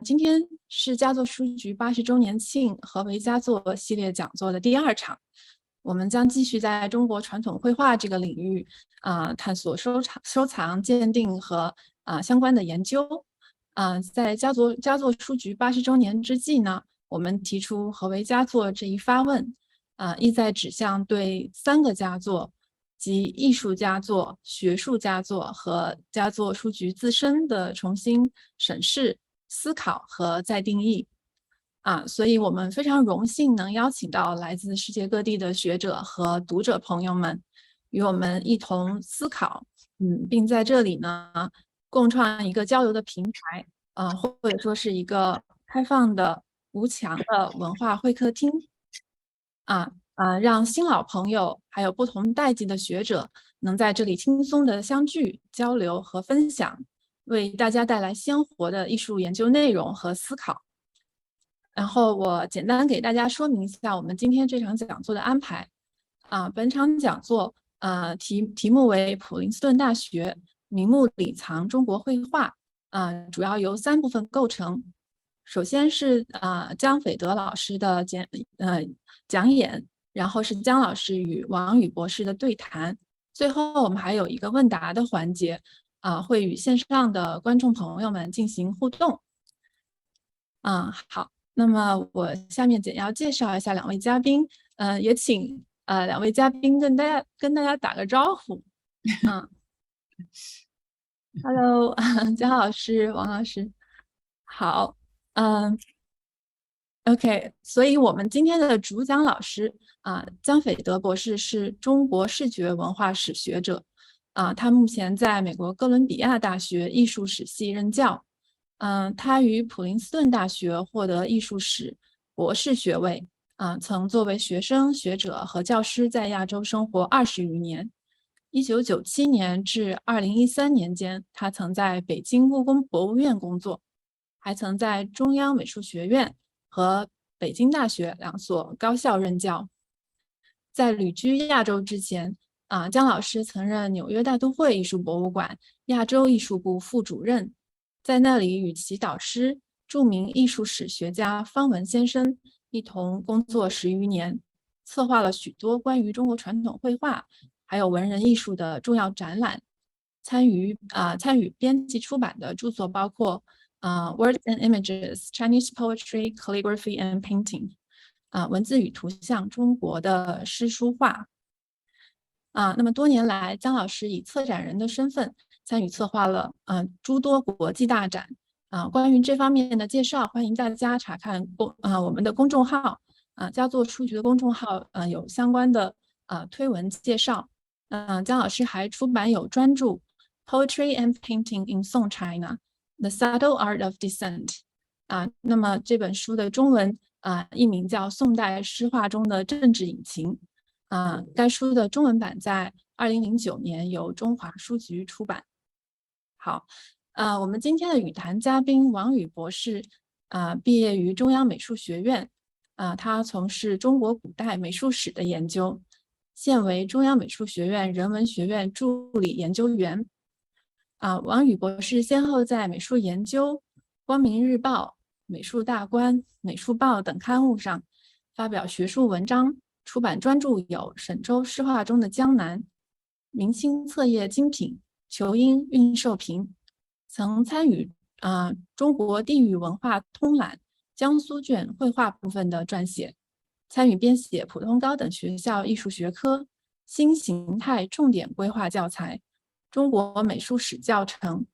今天是佳作书局80周年庆何为佳作系列讲座的第2场，我们将继续在中国传统绘画这个领域探索收藏、鉴定和相关的研究。在佳作书局80周年之际呢，我们提出何为佳作这一发问，意在指向对3个佳作，即艺术佳作、学术佳作和佳作书局自身的重新审视、思考和再定义。所以我们非常荣幸能邀请到来自世界各地的学者和读者朋友们，与我们一同思考，并在这里呢，共创一个交流的平台，或者说是一个开放的、无墙的文化会客厅，让新老朋友还有不同代际的学者能在这里轻松的相聚、交流和分享，为大家带来鲜活的艺术研究内容和思考。然后我简单给大家说明一下我们今天这场讲座的安排。本场讲座题目为普林斯顿大学明慕理藏中国绘画，主要由3部分构成。首先是姜斐德老师的讲演，然后是姜老师与王宇博士的对谈，最后我们还有一个问答的环节，会与线上的观众朋友们进行互动。好，那么我下面简要介绍一下2位嘉宾，也请2位嘉宾跟大家打个招呼。Hello， 姜老师、王老师，好。OK， 所以我们今天的主讲老师姜斐德博士是中国视觉文化史学者，他目前在美国哥伦比亚大学艺术史系任教，他于普林斯顿大学获得艺术史博士学位，曾作为学生、学者和教师在亚洲生活20余年。1997年至2013年间，他曾在北京故宫博物院工作，还曾在中央美术学院和北京大学2所高校任教。在旅居亚洲之前，姜老师曾任纽约大都会艺术博物馆亚洲艺术部副主任，在那里与其导师著名艺术史学家方文先生一同工作10余年，策划了许多关于中国传统绘画还有文人艺术的重要展览，参与编辑出版的著作包括Words and Images, Chinese Poetry, Calligraphy and Painting， 文字与图像中国的诗书画。那么多年来，姜老师以策展人的身份参与策划了诸多国际大展。关于这方面的介绍，欢迎大家查看我们的公众号，佳作书局的公众号有相关的推文介绍。姜老师还出版有专著 Poetry and Painting in Song China, The Subtle Art of Descent。那么这本书的中文译名叫《宋代诗画中的政治隐情》。该书的中文版在2009年由中华书局出版。好，我们今天的语坛嘉宾王宇博士，毕业于中央美术学院，他从事中国古代美术史的研究，现为中央美术学院人文学院助理研究员。王宇博士先后在美术研究、光明日报、美术大观、美术报等刊物上发表学术文章，出版专著有《沈周诗画中的江南》、《明清册页精品》、《裘英运寿评》，曾参与中国地域文化通览江苏卷绘画部分的撰写，参与编写普通高等学校艺术学科新形态重点规划教材、中国美术史教程，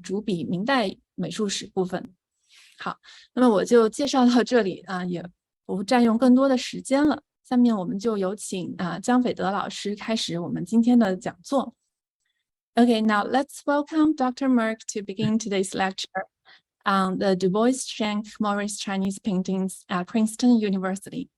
主笔明代美术史部分。好，那么我就介绍到这里，也不占用更多的时间了。下面我们就有请姜斐德老师开始我们今天的讲座。Okay, now let's welcome Dr. Murck to begin today's lecture on the DuBois Schanck Morris Chinese paintings at Princeton University.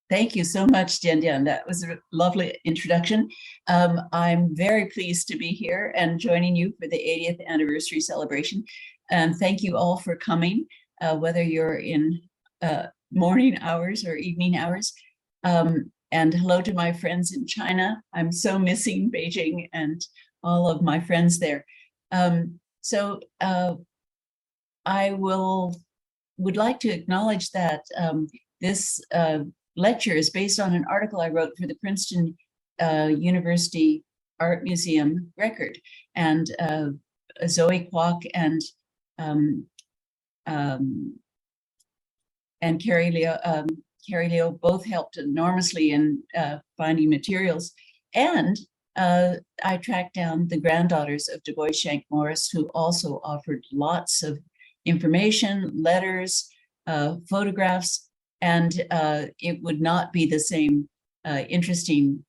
Thank you so much, Diandian. That was a lovely introduction. I'm very pleased to be here and joining you for the 80th anniversary celebration. And thank you all for coming, whether you're in morning hours or evening hours. And hello to my friends in China. I'm so missing Beijing and all of my friends there. So I would like to acknowledge that this lecture is based on an article I wrote for the Princeton University Art Museum record, and Zoe Kwok and Carrie Leo both helped enormously in finding materials. And I tracked down the granddaughters of DuBois Schanck Morris, who also offered lots of information, letters, photographs, and it would not be the same interesting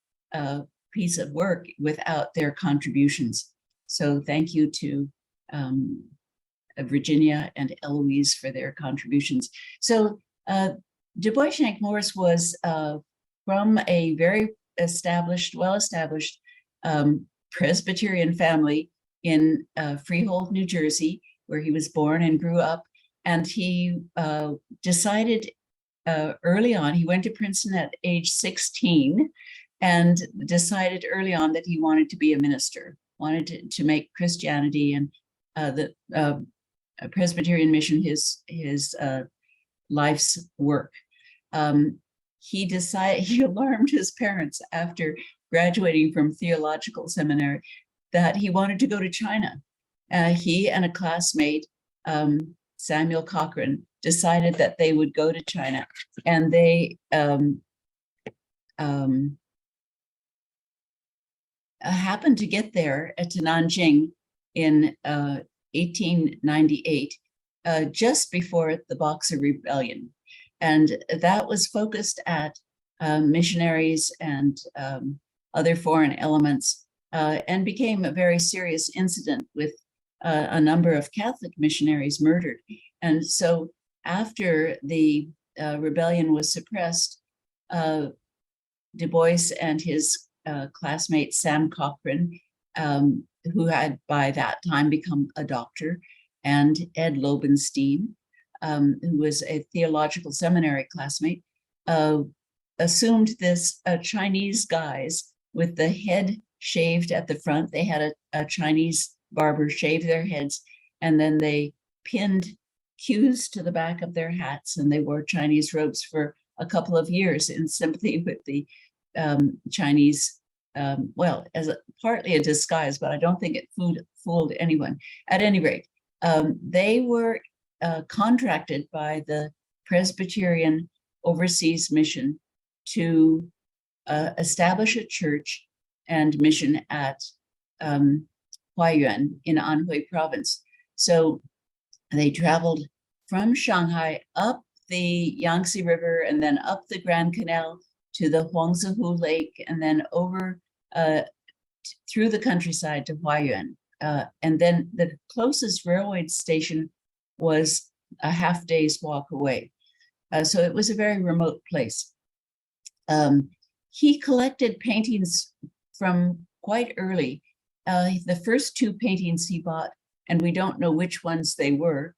piece of work without their contributions. So thank you to Virginia and Eloise for their contributions. So DuBois Schanck Morris was from a very well-established Presbyterian family in Freehold, New Jersey, where he was born and grew up. And he decided early on, he went to Princeton at age 16 and decided early on that he wanted to be a minister, wanted to make Christianity and the Presbyterian mission his life's work. He alarmed his parents after graduating from theological seminary that he wanted to go to China. He and a classmate, Samuel Cochran, decided that they would go to China, and they happened to get there to Nanjing in 1898, just before the Boxer Rebellion. And that was focused at missionaries and other foreign elements, and became a very serious incident with a number of Catholic missionaries murdered. And so after the rebellion was suppressed, DuBois and his classmate Sam Cochran, who had by that time become a doctor, and Ed Lobenstein, who was a theological seminary classmate, assumed this Chinese guise with the head shaved at the front. They had a Chinese barber shave their heads, and then they pinned cues to the back of their hats, and they wore Chinese robes for a couple of years in sympathy with the Chinese, well, as partly a disguise, but I don't think it fooled anyone. At any rate, they were contracted by the Presbyterian Overseas Mission to establish a church and mission at Huaiyuan in Anhui province. So they traveled from Shanghai up the Yangtze River and then up the Grand Canal to the Huangzihu Lake, and then over through the countryside to Huaiyuan. And then the closest railway station was a half day's walk away. So it was a very remote place. He collected paintings from quite early. The first two paintings he bought, and we don't know which ones they were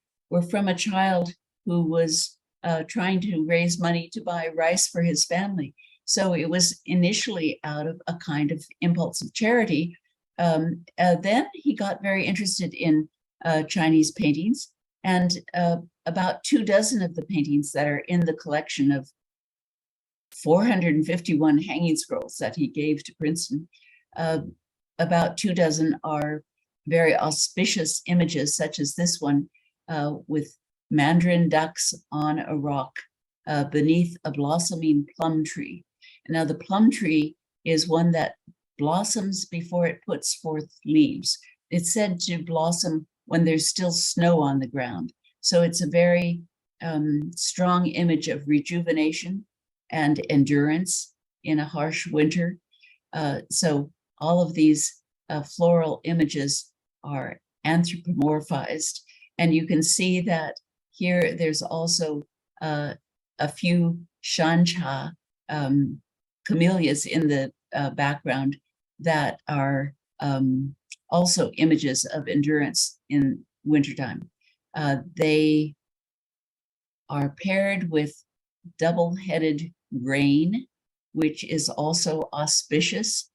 from a child who was trying to raise money to buy rice for his family. So it was initially out of a kind of impulse of charity. Then he got very interested in Chinese paintings, and about 24 of the paintings that are in the collection of 451 hanging scrolls that he gave to Princeton, about 24 are very auspicious images, such as this one with mandarin ducks on a rock beneath a blossoming plum tree. Now, the plum tree is one that blossoms before it puts forth leaves. It's said to blossom when there's still snow on the ground. So it's a very strong image of rejuvenation and endurance in a harsh winter. So all of these floral images are anthropomorphized. And you can see that here there's also a few shancha camellias in the background that are also images of endurance in wintertime. They are paired with double-headed grain, which is also auspicious.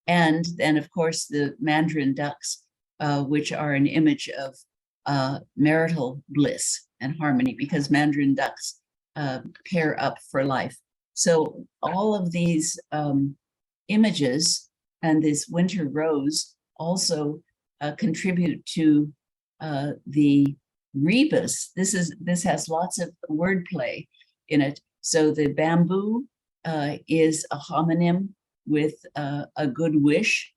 And then, of course, the mandarin ducks, which are an image of marital bliss and harmony, because mandarin ducks pair up for life. So all of these images and this winter rose also contribute to the rebus. This has lots of wordplay in it. So the bamboo is a homonym with a good wish,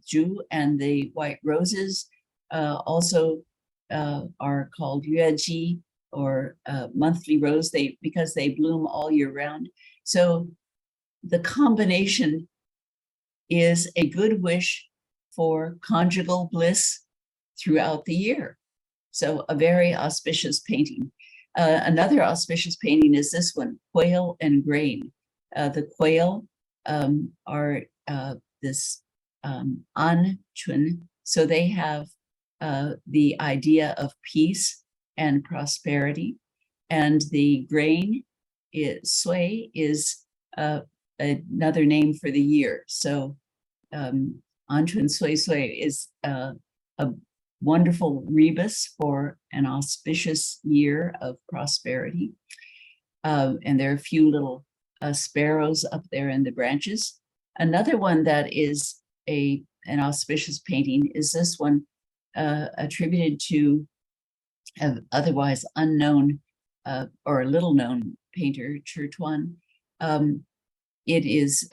Ju, and the white roses also are called yueji, or monthly rose, because they bloom all year round. So the combination is a good wish for conjugal bliss throughout the year. So a very auspicious painting. Another auspicious painting is this one, Quail and Grain. The quail are this Anchun, so they have the idea of peace and prosperity, and the grain sui is another name for the year. So Anchun sui is a wonderful rebus for an auspicious year of prosperity. And there are a few little sparrows up there in the branches. Another one that is an auspicious painting is this one, attributed to an otherwise unknown or little known painter, Churtuan. It is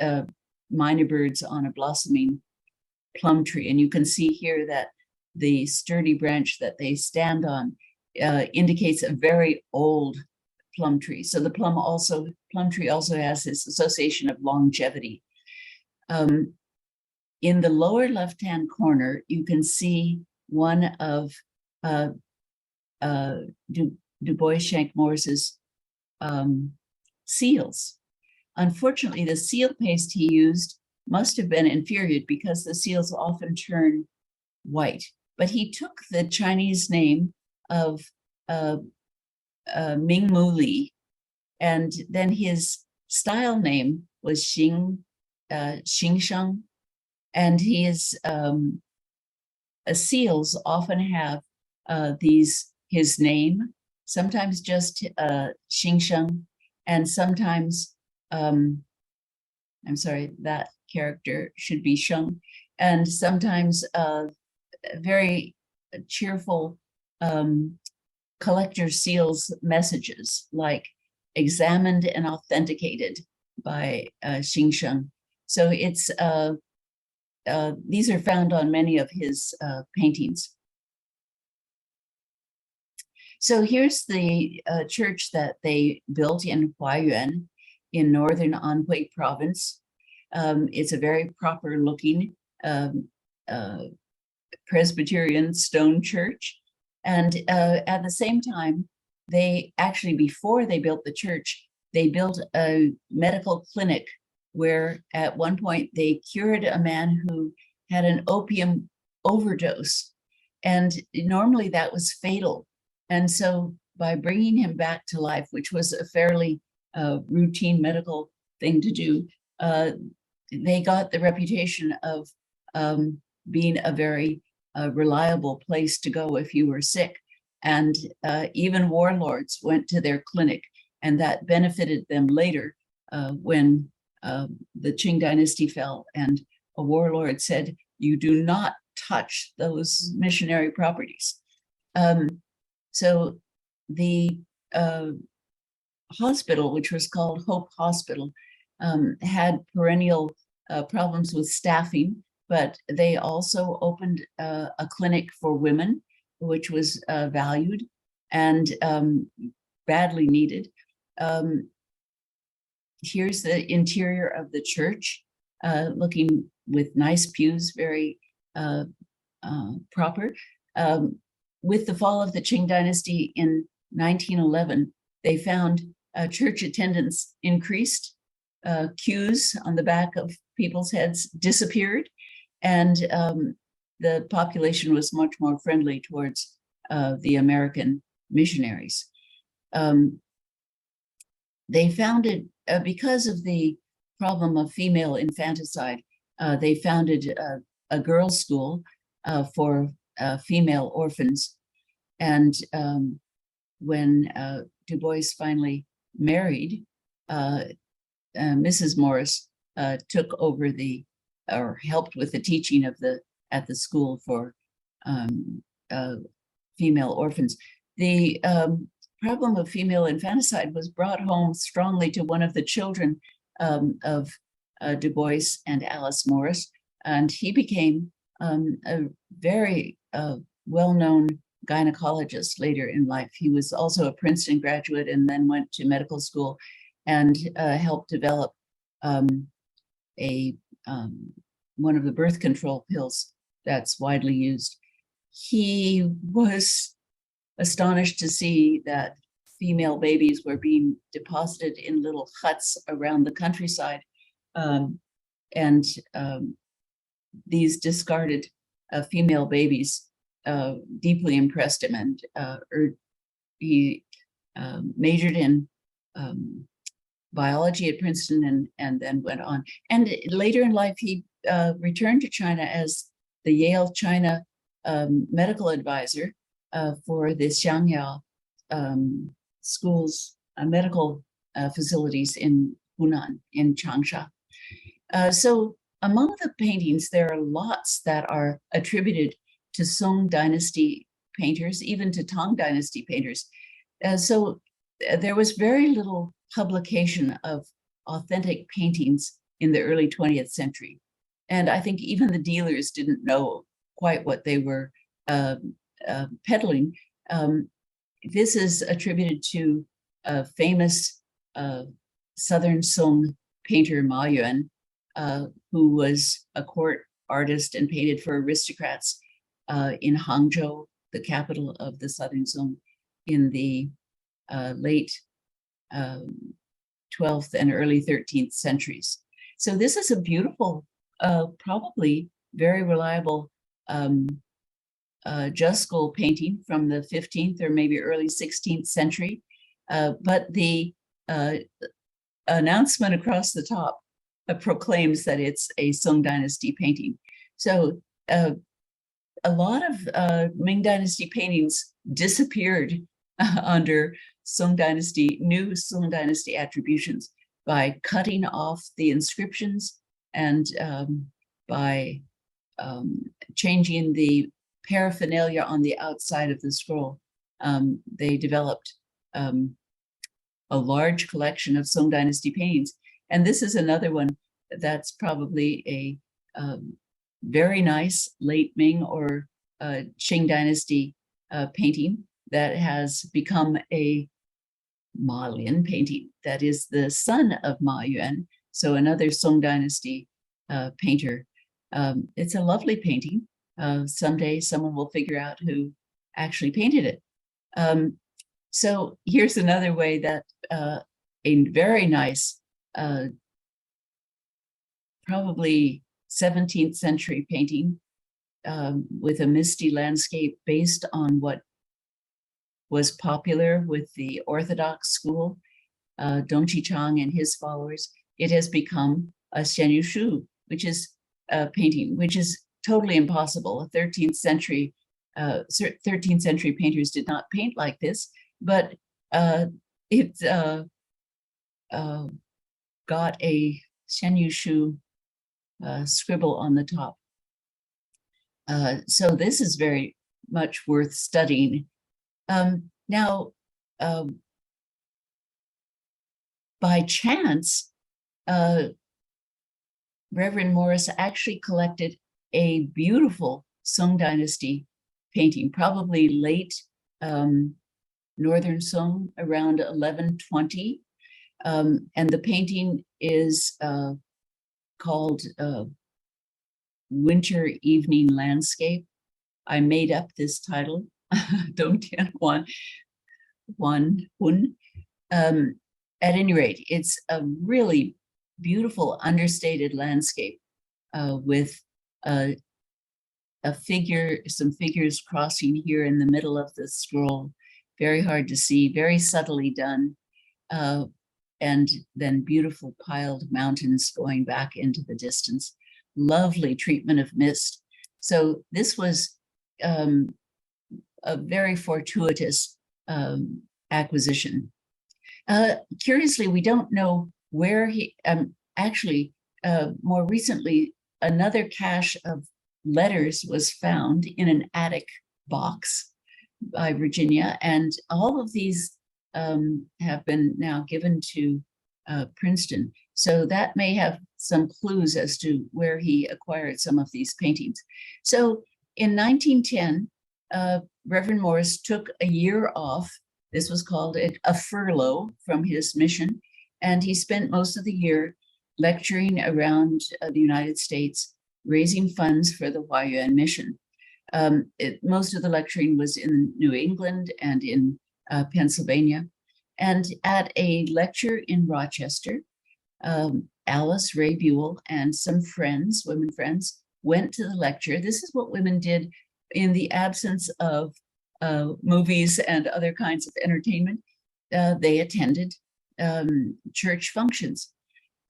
minor birds on a blossoming plum tree. And you can see here that the sturdy branch that they stand on indicates a very old plum tree. So the plum tree also has this association of longevity. In the lower left-hand corner, you can see one of DuBois Schanck Morse's seals. Unfortunately, the seal paste he used must have been inferior, because the seals often turn white. But he took the Chinese name of Mingmu Li, and then his style name was Xingsheng, and his seals often have his name, sometimes just Xingsheng, and sometimes I'm sorry, that character should be Sheng, and sometimes very cheerful collector seals messages like examined and authenticated by Xingsheng. So it's these are found on many of his paintings. So here's the church that they built in Huayuan in northern Anhui province. It's a very proper looking Presbyterian stone church. And at the same time, they actually, before they built the church, they built a medical clinic where at one point they cured a man who had an opium overdose. And normally that was fatal. And so by bringing him back to life, which was a fairly routine medical thing to do, they got the reputation of being a very reliable place to go if you were sick. And even warlords went to their clinic, and that benefited them later when the Qing dynasty fell, and a warlord said, "You do not touch those missionary properties." So the hospital, which was called Hope Hospital, had perennial problems with staffing, but they also opened a clinic for women, which was valued and badly needed. Here's the interior of the church, looking with nice pews, very proper. With the fall of the Qing dynasty in 1911, they found church attendance increased, queues on the back of people's heads disappeared, and the population was much more friendly towards the American missionaries. They founded, because of the problem of female infanticide, they founded a girls' school for female orphans. And when DuBois finally married, Mrs. Morris took over or helped with the teaching at the school for female orphans. The problem of female infanticide was brought home strongly to one of the children of DuBois and Alice Morris, and he became a very well-known gynecologist later in life. He was also a Princeton graduate and then went to medical school and helped develop one of the birth control pills that's widely used. He was astonished to see that female babies were being deposited in little huts around the countryside. And these discarded female babies deeply impressed him, and he majored in biology at Princeton and then went on. And later in life, he returned to China as the Yale China medical advisor for the Xiangyao schools, medical facilities in Hunan, in Changsha. So among the paintings, there are lots that are attributed to Song Dynasty painters, even to Tang Dynasty painters. So there was very little publication of authentic paintings in the early 20th century. And I think even the dealers didn't know quite what they were peddling. This is attributed to a famous Southern Song painter, Ma Yuan, who was a court artist and painted for aristocrats in Hangzhou, the capital of the Southern Song, in the late 12th and early 13th centuries. So this is a beautiful, probably very reliable Juskel painting from the 15th or maybe early 16th century. But the announcement across the top proclaims that it's a Song Dynasty painting. So a lot of Ming Dynasty paintings disappeared under Song Dynasty, new Song Dynasty attributions by cutting off the inscriptions and by changing the paraphernalia on the outside of the scroll. They developed a large collection of Song Dynasty paintings. And this is another one that's probably a very nice late Ming or Qing Dynasty painting that has become a Ma Lin painting that is the son of Ma Yuan, so another Song Dynasty painter. It's a lovely painting. Someday someone will figure out who actually painted it. So here's another way that a very nice, probably 17th century painting with a misty landscape based on what was popular with the Orthodox school, Dong Qichang and his followers. It has become a Xian Yu Shu, which is a painting, which is totally impossible. 13th century painters did not paint like this, but it got a Xian Yu Shu scribble on the top. So this is very much worth studying. Now, by chance, Reverend Morris actually collected a beautiful Song Dynasty painting, probably late Northern Song, around 1120. And the painting is called Winter Evening Landscape. I made up this title, Dongtian Wan Hun. At any rate, it's a really beautiful, understated landscape with a figure, some figures crossing here in the middle of the scroll. Very hard to see, very subtly done. And then beautiful piled mountains going back into the distance. Lovely treatment of mist. So this was a very fortuitous acquisition. Curiously, we don't know where he, actually, more recently, another cache of letters was found in an attic box by Virginia, and all of these have been now given to Princeton. So that may have some clues as to where he acquired some of these paintings. So in 1910, Reverend Morris took a year off. This was called a furlough from his mission, and he spent most of the year lecturing around the United States, raising funds for the Huayuan mission. Most of the lecturing was in New England and in Pennsylvania. And at a lecture in Rochester, Alice Ray Buell and some friends, women friends, went to the lecture. This is what women did in the absence of movies and other kinds of entertainment. They attended church functions.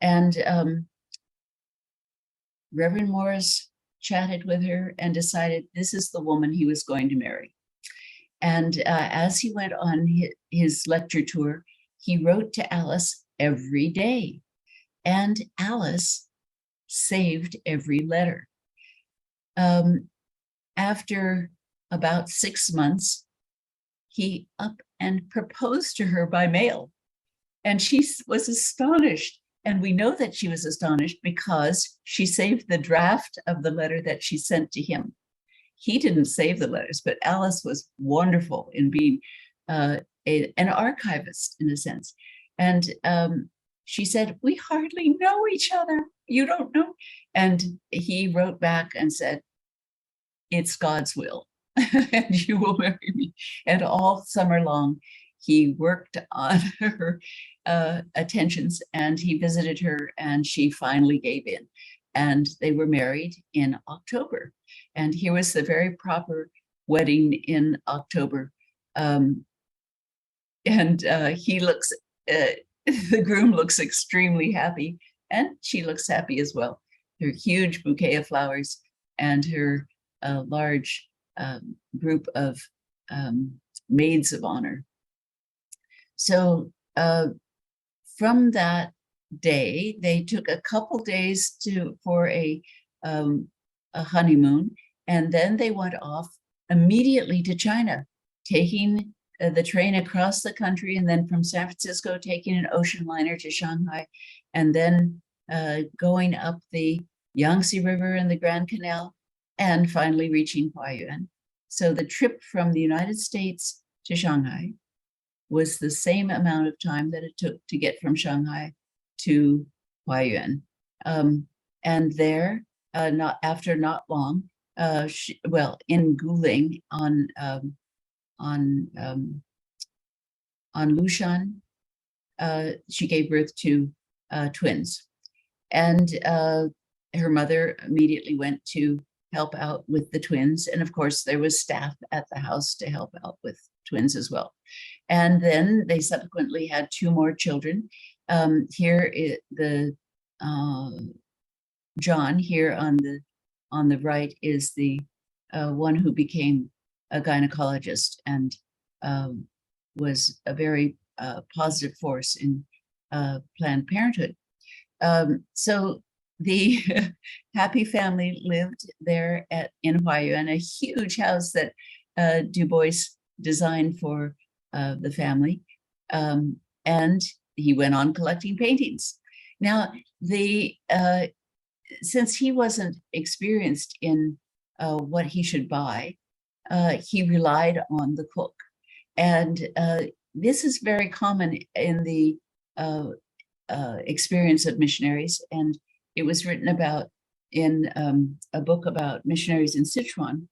And Reverend Morris chatted with her and decided this is the woman he was going to marry. And as he went on his lecture tour, he wrote to Alice every day. And Alice saved every letter. After about 6 months, he up and proposed to her by mail. And she was astonished. And we know that she was astonished because she saved the draft of the letter that she sent to him. He didn't save the letters, but Alice was wonderful in being an archivist in a sense. And she said, "We hardly know each other. You don't know." And he wrote back and said, "It's God's will, and you will marry me." And all summer long, he worked on her attentions, and he visited her, and she finally gave in. And they were married in October. And here was the very proper wedding in October. He looks, the groom looks extremely happy, and she looks happy as well. Her huge bouquet of flowers and her large group of maids of honor. So from that day, they took a couple days for a honeymoon, and then they went off immediately to China, taking the train across the country, and then from San Francisco taking an ocean liner to Shanghai, and then going up the Yangtze River and the Grand Canal, and finally reaching Huayuan. So the trip from the United States to Shanghai was the same amount of time that it took to get from Shanghai to Huayuan. And there, after not long, in Guling on Lushan, she gave birth to twins. And her mother immediately went to help out with the twins. And of course, there was staff at the house to help out with twins as well. And then they subsequently had 2 more children. John here on the right is the one who became a gynecologist and was a very positive force in Planned Parenthood. So the happy family lived there in Huayuan, a huge house that DuBois designed for the family. And he went on collecting paintings. Now, since he wasn't experienced in what he should buy, he relied on the cook. And this is very common in the experience of missionaries. And it was written about in a book about missionaries in Sichuan.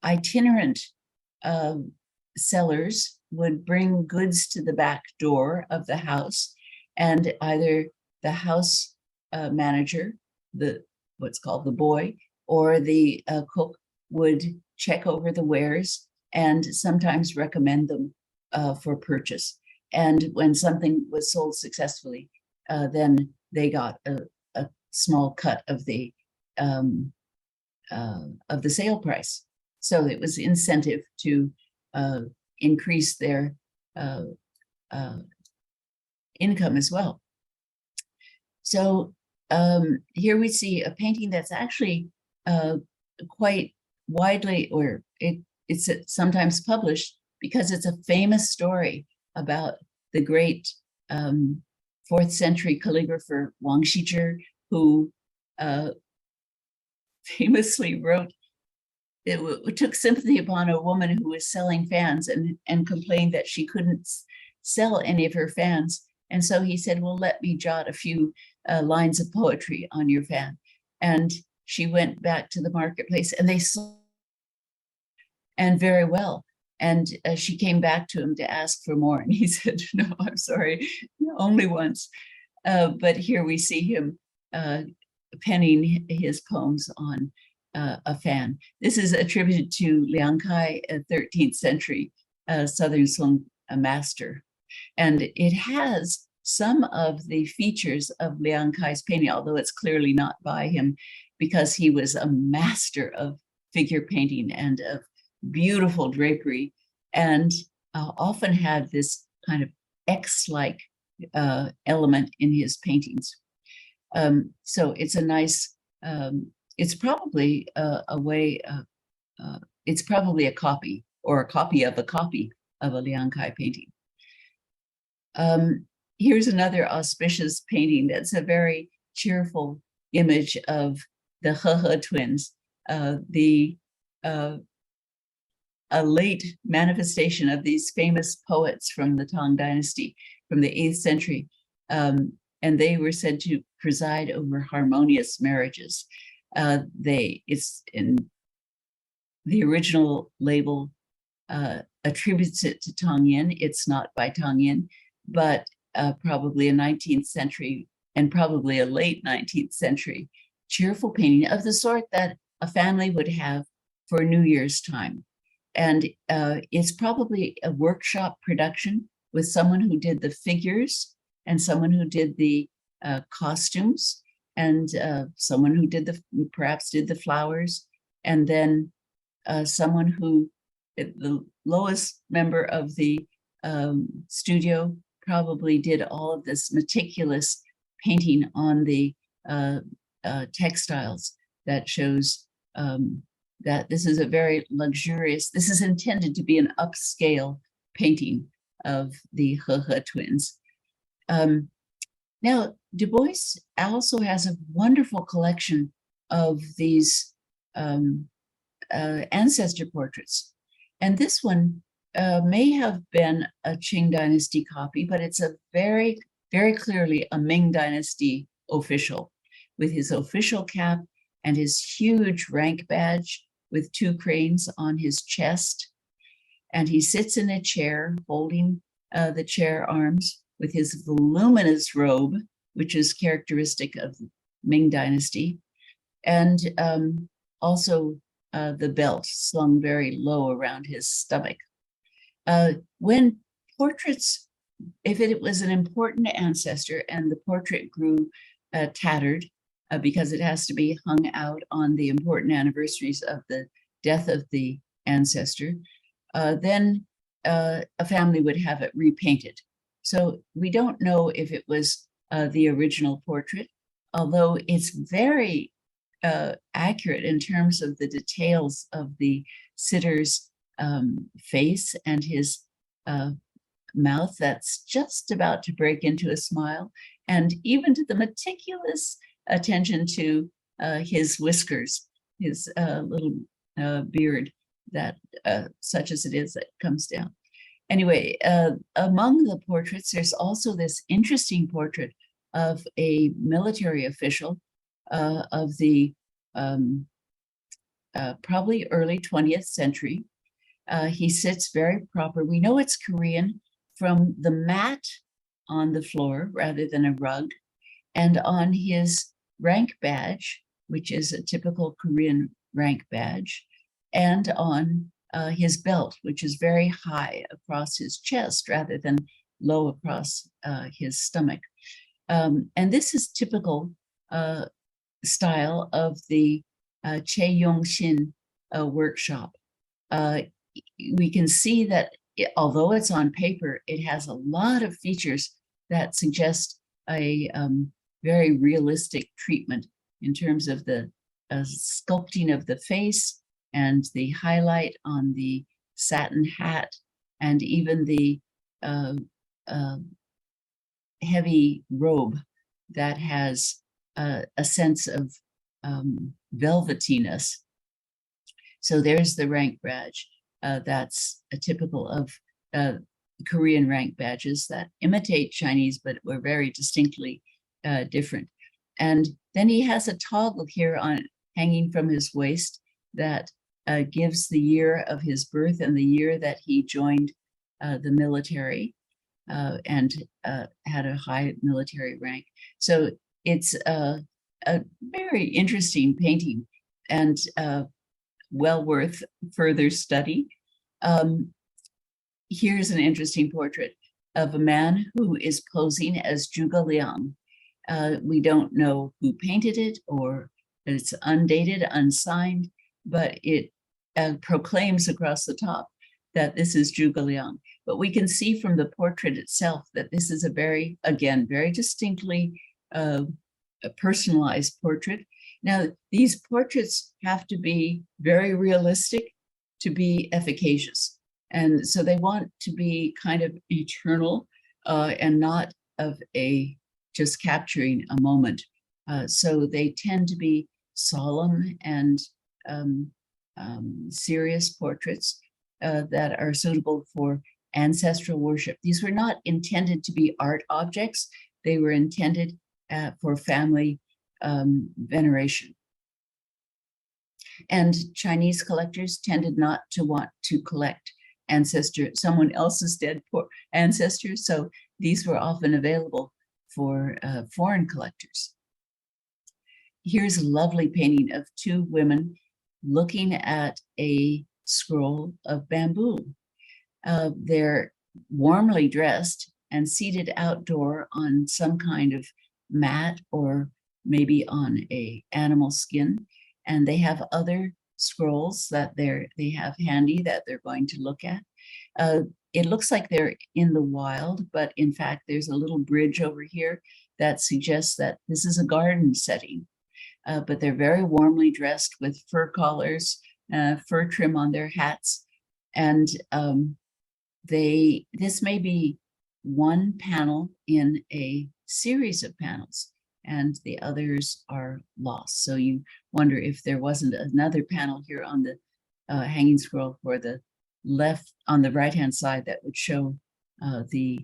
Itinerant sellers would bring goods to the back door of the house, and either the house manager, what's called the boy, or the cook would check over the wares and sometimes recommend them for purchase. And when something was sold successfully, then they got a small cut of the the sale price. So it was incentive to increase their income as well. So here we see a painting that's actually quite widely, or it's sometimes published because it's a famous story about the great 4th century calligrapher Wang Yu, who famously wrote, it took sympathy upon a woman who was selling fans and complained that she couldn't sell any of her fans. And so he said, well, let me jot a few lines of poetry on your fan. And she went back to the marketplace and they sold, and very well. And she came back to him to ask for more. And he said, no, I'm sorry, only once. But here we see him penning his poems on a fan. This is attributed to Liang Kai, a 13th century Southern Song master. And it has some of the features of Liang Kai's painting, although it's clearly not by him, because he was a master of figure painting and of beautiful drapery, and often had this kind of X-like element in his paintings. So it's a nice, it's probably a way, it's probably a copy or a copy of a Liang Kai painting. Here's another auspicious painting that's a very cheerful image of the He twins, a late manifestation of these famous poets from the Tang Dynasty from the 8th century. And they were said to preside over harmonious marriages. It's in the original label attributes it to Tang Yin. It's not by Tang Yin, but probably a 19th century and probably a late 19th century cheerful painting of the sort that a family would have for New Year's time. And it's probably a workshop production with someone who did the figures and someone who did the costumes and someone who perhaps did the flowers, and then someone who, the lowest member of the studio, probably did all of this meticulous painting on the textiles that shows that this is a very luxurious, this is intended to be an upscale painting of the He twins. Now, DuBois also has a wonderful collection of these ancestor portraits. And this one may have been a Qing Dynasty copy, but it's a very, very clearly a Ming Dynasty official with his official cap and his huge rank badge with 2 cranes on his chest. And he sits in a chair holding the chair arms with his voluminous robe, which is characteristic of the Ming Dynasty, and also the belt slung very low around his stomach. When portraits, if it was an important ancestor and the portrait grew tattered, because it has to be hung out on the important anniversaries of the death of the ancestor, then a family would have it repainted. So we don't know if it was the original portrait, although it's very accurate in terms of the details of the sitter's face and his mouth that's just about to break into a smile, and even to the meticulous attention to his whiskers, his little beard that, such as it is, that comes down. Anyway, among the portraits, there's also this interesting portrait of a military official of the probably early 20th century. He sits very proper. We know it's Korean from the mat on the floor rather than a rug, and on his rank badge, which is a typical Korean rank badge, and on his belt, which is very high across his chest rather than low across his stomach. And this is typical style of the Che Yongxin workshop. We can see that although it's on paper, it has a lot of features that suggest a very realistic treatment in terms of the sculpting of the face and the highlight on the satin hat, and even the heavy robe that has a sense of velvetiness. So there's the rank badge. That's a typical of Korean rank badges that imitate Chinese, but were very distinctly different. And then he has a toggle here on hanging from his waist that gives the year of his birth and the year that he joined the military and had a high military rank. So it's a very interesting painting and well worth further study. Here's an interesting portrait of a man who is posing as Zhuge Liang. We don't know who painted it, or it's undated, unsigned, but it proclaims across the top that this is Zhuge Liang. But we can see from the portrait itself that this is a very, again, very distinctly a personalized portrait. Now, these portraits have to be very realistic to be efficacious. And so they want to be kind of eternal and not of a just capturing a moment. So they tend to be solemn and serious portraits that are suitable for ancestral worship. These were not intended to be art objects. They were intended for family veneration. And Chinese collectors tended not to want to collect someone else's dead ancestors. So these were often available for foreign collectors. Here's a lovely painting of two women looking at a scroll of bamboo. They're warmly dressed and seated outdoor on some kind of mat or maybe on a animal skin. And they have other scrolls that they have handy that they're going to look at. It looks like they're in the wild, but in fact, there's a little bridge over here that suggests that this is a garden setting. But they're very warmly dressed with fur collars, fur trim on their hats. And this may be one panel in a series of panels, and the others are lost. So you wonder if there wasn't another panel here on the hanging scroll for the left, on the right-hand side, that would show the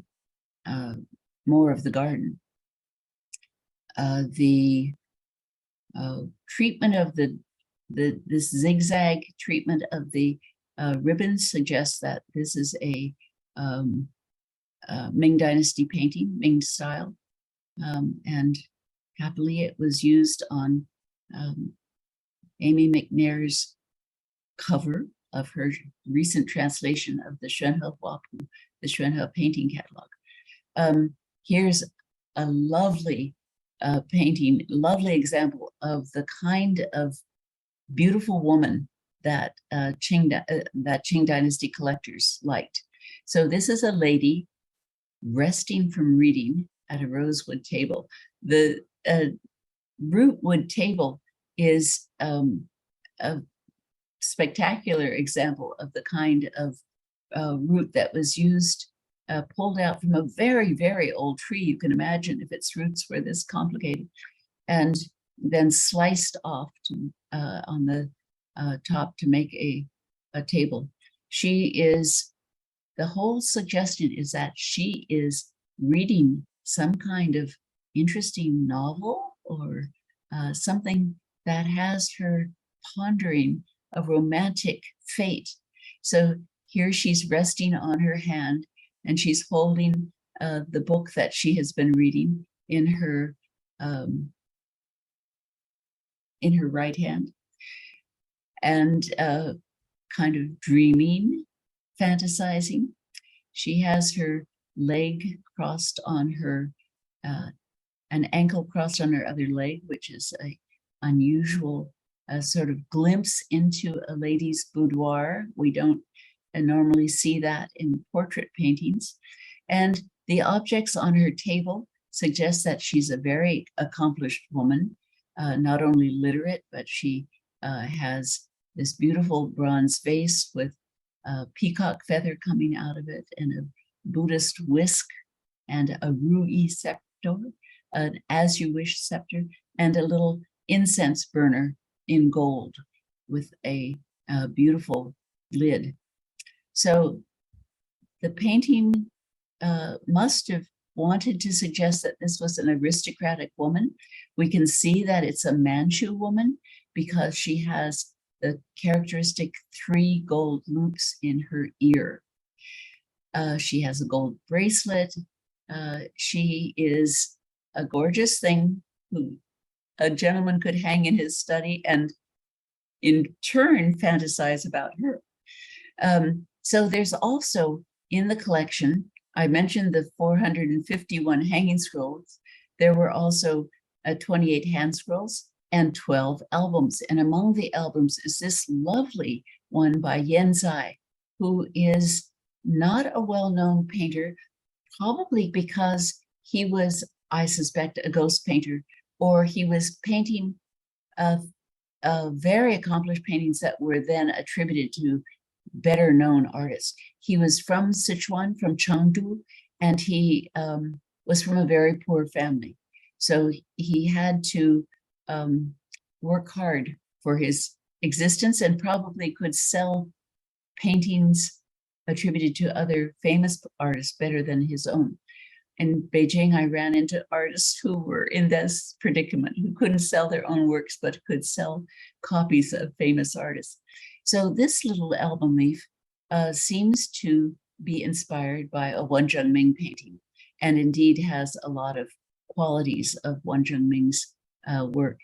more of the garden. The treatment of this zigzag treatment of the ribbons suggests that this is a Ming Dynasty painting, Ming style, and happily it was used on Amy McNair's cover of her recent translation of the Xuanhe Huapu, the Xuanhe painting catalog. Here's a lovely painting, lovely example of the kind of beautiful woman that Qing Dynasty collectors liked. So this is a lady resting from reading at a rosewood table. The rootwood table is a spectacular example of the kind of root that was used, pulled out from a very, very old tree. You can imagine if its roots were this complicated, and then sliced off on the top to make a table. The whole suggestion is that she is reading some kind of interesting novel or something that has her pondering a romantic fate. So here she's resting on her hand and she's holding the book that she has been reading in her right hand, and kind of dreaming, fantasizing. She has her leg crossed on her, an ankle crossed on her other leg, which is an unusual a sort of glimpse into a lady's boudoir. We don't normally see that in portrait paintings. And the objects on her table suggest that she's a very accomplished woman, not only literate, but she has this beautiful bronze vase with a peacock feather coming out of it and a Buddhist whisk and a rui scepter, an as you wish scepter, and a little incense burner in gold with a beautiful lid. So the painting must have wanted to suggest that this was an aristocratic woman. We can see that it's a Manchu woman because she has the characteristic 3 gold loops in her ear. She has a gold bracelet. She is a gorgeous thing who a gentleman could hang in his study and in turn fantasize about her. So there's also in the collection, I mentioned the 451 hanging scrolls. There were also 28 hand scrolls and 12 albums. And among the albums is this lovely one by Yan Zai, who is not a well-known painter, probably because he was, I suspect, a ghost painter, or he was painting very accomplished paintings that were then attributed to better known artists. He was from Sichuan, from Chengdu, and he was from a very poor family. So he had to work hard for his existence and probably could sell paintings attributed to other famous artists better than his own. In Beijing, I ran into artists who were in this predicament, who couldn't sell their own works, but could sell copies of famous artists. So this little album leaf seems to be inspired by a Wen Zhengming painting, and indeed has a lot of qualities of Wen Zhengming's work.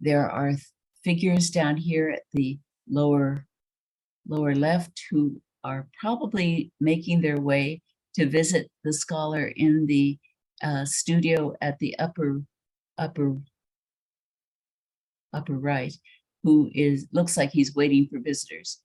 There are figures down here at the lower left who are probably making their way to visit the scholar in the studio at the upper right, who looks like he's waiting for visitors.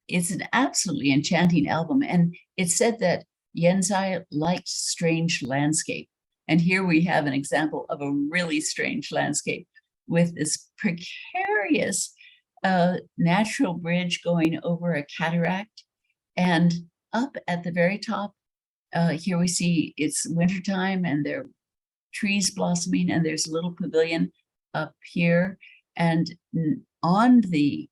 It's an absolutely enchanting album, and it's said that Yan Zai liked strange landscape. And here we have an example of a really strange landscape with this precarious natural bridge going over a cataract. And up at the very top, here we see it's wintertime and there are trees blossoming, and there's a little pavilion up here. And on the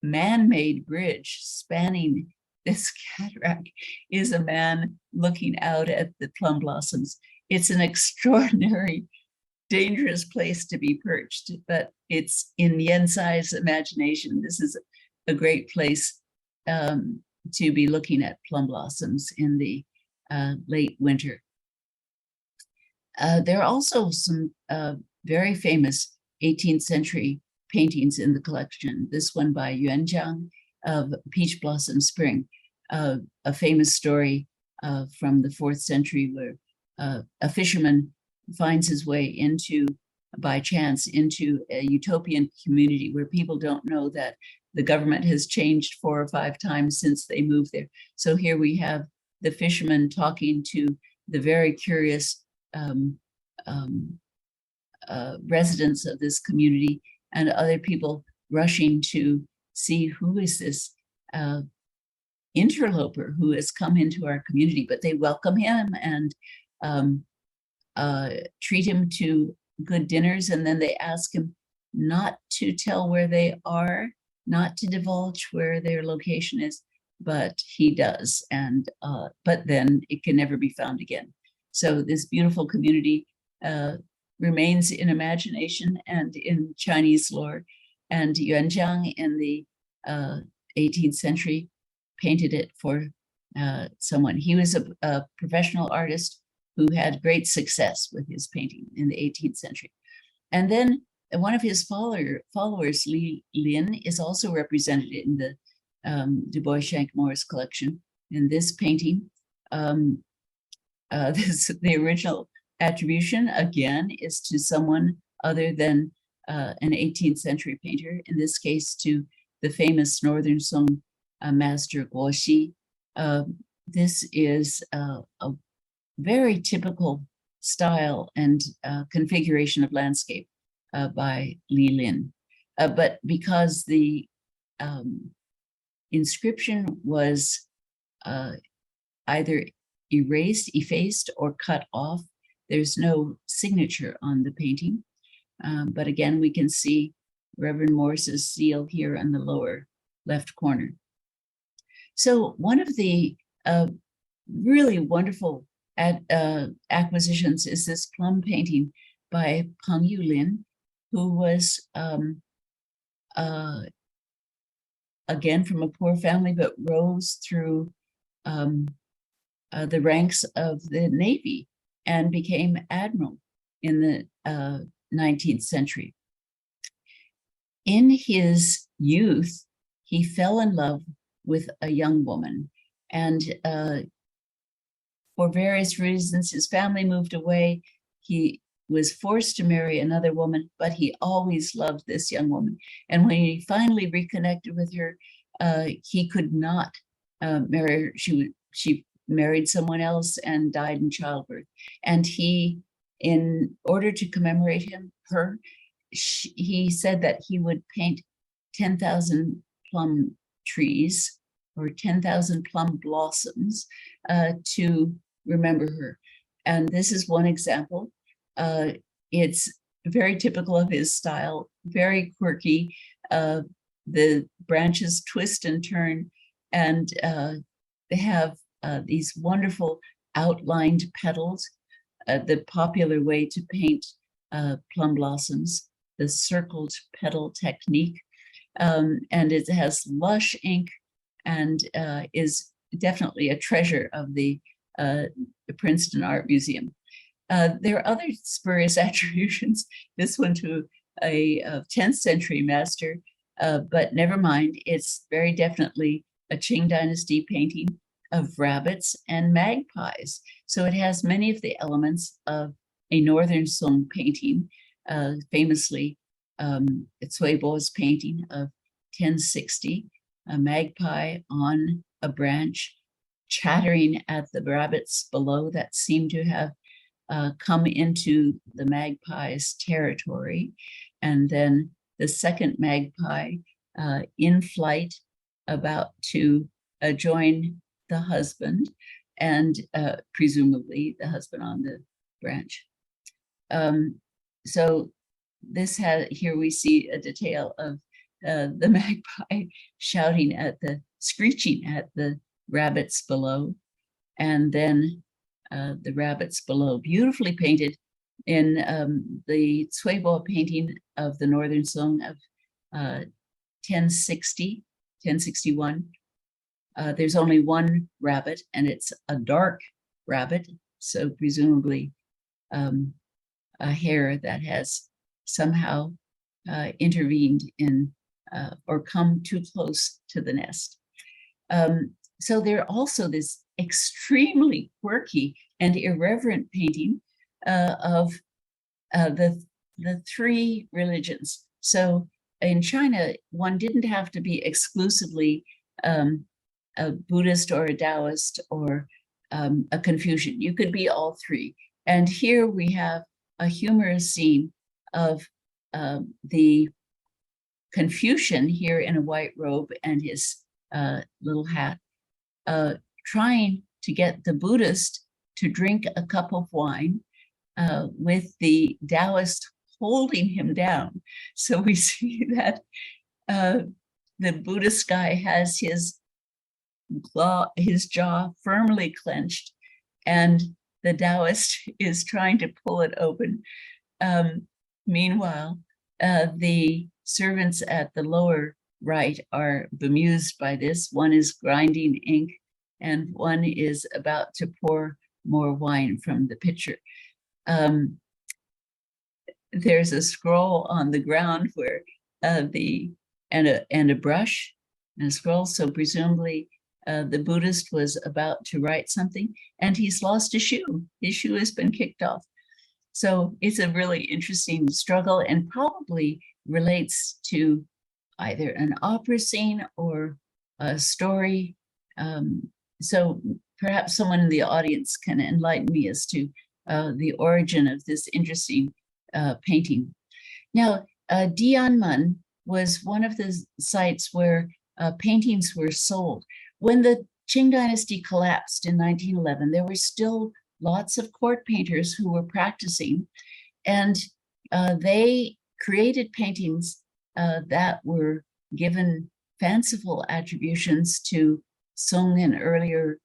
man-made bridge spanning this cataract is a man looking out at the plum blossoms. It's an extraordinary, dangerous place to be perched, but it's in Yan Zai's imagination. This is a great place to be looking at plum blossoms in the late winter. There are also some very famous 18th century paintings in the collection. This one by Yuanjiang of Peach Blossom Spring, a famous story from the 4th century where a fisherman finds his way by chance into a utopian community where people don't know that the government has changed 4 or 5 times since they moved there. So here we have the fisherman talking to the very curious residents of this community, and other people rushing to see who is this interloper who has come into our community. But they welcome him and treat him to good dinners, and then they ask him not to tell where they are, not to divulge where their location is, but he does, and but then it can never be found again. So this beautiful community remains in imagination and in Chinese lore, and Yuanjiang in the 18th century painted it for someone. He was a professional artist who had great success with his painting in the 18th century. And then one of his followers, Li Lin, is also represented in the DuBois Schanck Morris collection. In this painting, the original attribution, again, is to someone other than an 18th century painter, in this case to the famous Northern Song master Guo Xi. This is a very typical style and configuration of landscape by Li Lin. But because the inscription was either effaced, or cut off, there's no signature on the painting. But again, we can see Reverend Morse's seal here in the lower left corner. So one of the really wonderful acquisitions is this plum painting by Peng Yulin, who was again from a poor family, but rose through the ranks of the Navy and became admiral in the 19th century. In his youth, he fell in love with a young woman, and for various reasons, his family moved away. He was forced to marry another woman, but he always loved this young woman. And when he finally reconnected with her, he could not marry her. She married someone else and died in childbirth. And he, in order to commemorate her, he said that he would paint 10,000 plum trees or 10,000 plum blossoms to remember her. And this is one example. It's very typical of his style, very quirky. The branches twist and turn, and they have these wonderful outlined petals. The popular way to paint plum blossoms, the circled petal technique. And it has lush ink and is definitely a treasure of the Princeton Art Museum. There are other spurious attributions, this one to a 10th century master, but never mind, it's very definitely a Qing Dynasty painting of rabbits and magpies. So it has many of the elements of a Northern Song painting, famously Diandian's painting of 1060, a magpie on a branch chattering at the rabbits below that seem to have come into the magpie's territory. And then the second magpie in flight, about to join the husband, and presumably the husband on the branch. So this here we see a detail of the magpie shouting screeching at the rabbits below, and then the rabbits below, beautifully painted in the Diandian painting of the Northern Song of 1061. There's only one rabbit, and it's a dark rabbit, so presumably a hare that has somehow intervened in or come too close to the nest. So there are also this extremely quirky and irreverent painting of the three religions. So in China, one didn't have to be exclusively a Buddhist or a Taoist or a Confucian. You could be all three. And here we have a humorous scene of the Confucian here in a white robe and his little hat, trying to get the Buddhist to drink a cup of wine with the Taoist holding him down. So we see that the Buddhist guy has his jaw firmly clenched, and the Taoist is trying to pull it open. Meanwhile, the servants at the lower right are bemused by this. One is grinding ink, and one is about to pour more wine from the pitcher. There's a scroll on the ground where and a brush and a scroll. So presumably the Buddhist was about to write something, and he's lost a shoe. His shoe has been kicked off. So it's a really interesting struggle and probably relates to either an opera scene or a story. So perhaps someone in the audience can enlighten me as to the origin of this interesting painting. Now, Diandian was one of the sites where paintings were sold. When the Qing dynasty collapsed in 1911, there were still lots of court painters who were practicing, and they created paintings that were given fanciful attributions to Song and earlier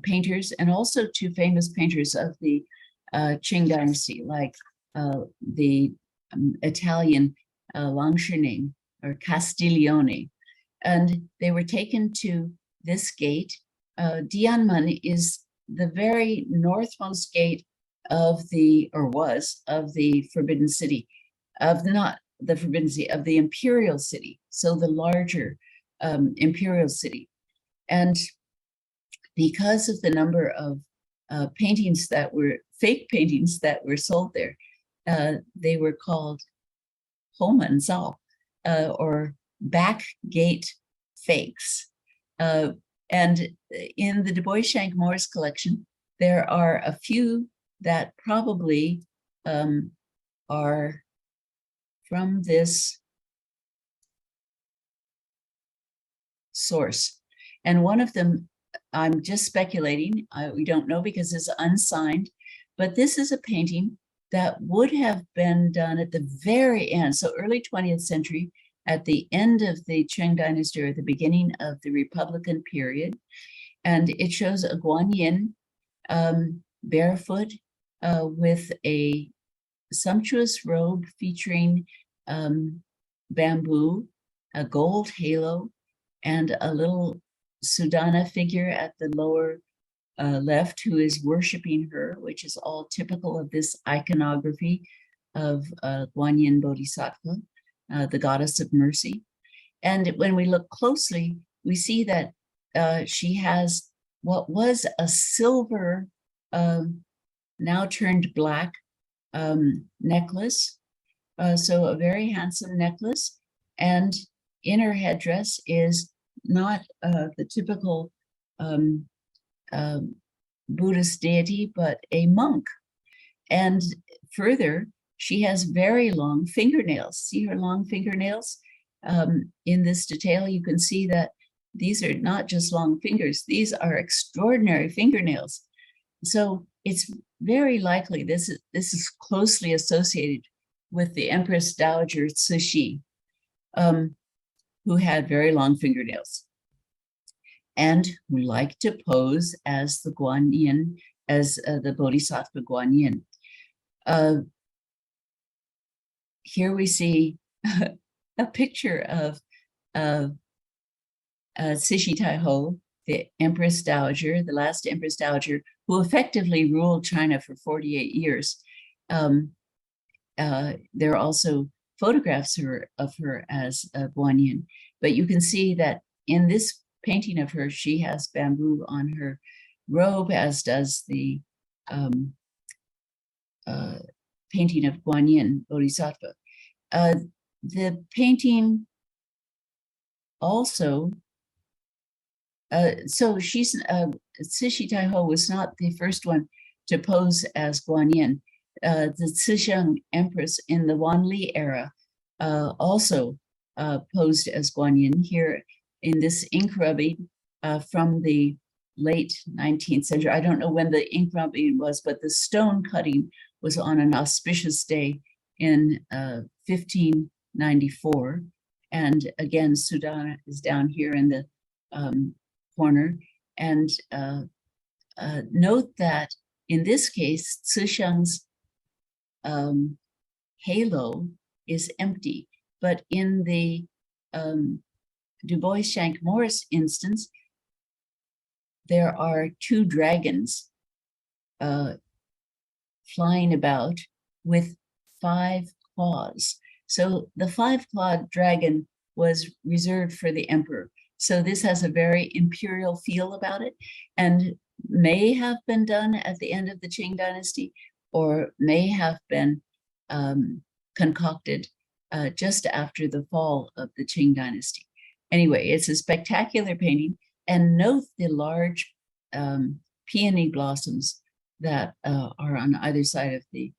painters, and also to famous painters of the Qing dynasty, like the Italian Langscherning or Castiglione. And they were taken to this gate. Diandian is the very northmost gate of the, or was, of the Forbidden City, of not the Forbidden City, of the Imperial City, so the larger Imperial City. And because of the number of paintings that were, fake paintings that were sold there, they were called Houmenzao, or back gate fakes. And in the DuBois Schanck Morris collection, there are a few that probably are from this source. And one of them, I'm just speculating, we don't know because it's unsigned, but this is a painting that would have been done at the very end, so early 20th century, at the end of the Qing dynasty or the beginning of the Republican period. And it shows a Guanyin barefoot with a sumptuous robe featuring bamboo, a gold halo, and a little Sudana figure at the lower left who is worshiping her, which is all typical of this iconography of Guanyin Bodhisattva, the goddess of mercy. And when we look closely, we see that she has what was a silver, now turned black necklace. So a very handsome necklace. And in her headdress is not the typical Buddhist deity, but a monk. And further, she has very long fingernails. See her long fingernails? In this detail, you can see that these are not just long fingers, these are extraordinary fingernails. So it's very likely this is closely associated with the Empress Dowager Cixi, who had very long fingernails and who liked to pose as the Guanyin, as the Bodhisattva Guanyin. Here we see a picture of Cixi Taiho, the Empress Dowager, the last Empress Dowager, who effectively ruled China for 48 years. There are also photographs of her as Guanyin, but you can see that in this painting of her, she has bamboo on her robe, as does the painting of Guanyin Bodhisattva. The painting also, so she's, Cixi Taiho was not the first one to pose as Guanyin. The Cixi Empress in the Wanli era also posed as Guanyin here in this ink rubbing from the late 19th century. I don't know when the ink rubbing was, but the stone cutting was on an auspicious day in 1594. And again, Sudana is down here in the corner. And note that in this case, Cixi halo is empty, but in the DuBois Schanck Morris instance, there are two dragons flying about with 5 claws. So the 5-clawed dragon was reserved for the emperor. So this has a very imperial feel about it and may have been done at the end of the Qing dynasty, or may have been concocted just after the fall of the Qing dynasty. Anyway, it's a spectacular painting, and note the large peony blossoms that are on either side of the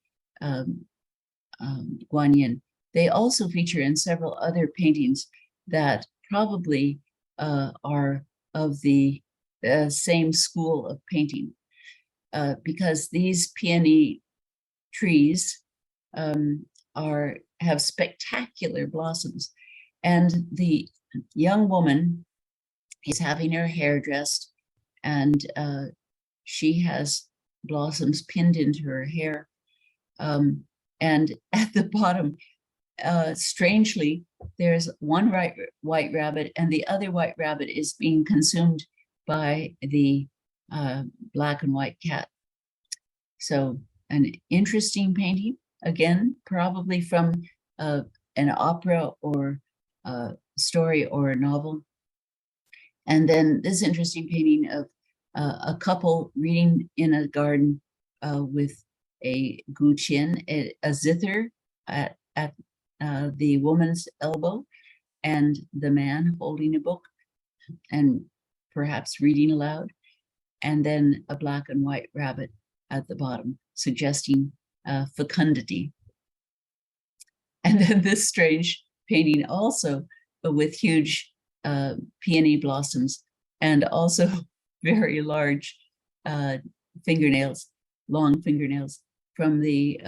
Guanyin. They also feature in several other paintings that probably are of the same school of painting, because these peony trees have spectacular blossoms, and the young woman is having her hair dressed, and she has blossoms pinned into her hair, and at the bottom, strangely, there's one white rabbit, and the other white rabbit is being consumed by the black and white cat. So an interesting painting, again, probably from an opera or a story or a novel. And then this interesting painting of a couple reading in a garden with a guqian, a zither at the woman's elbow, and the man holding a book and perhaps reading aloud, and then a black and white rabbit at the bottom, suggesting fecundity. And then this strange painting also with huge peony blossoms, and also very large fingernails, long fingernails, from the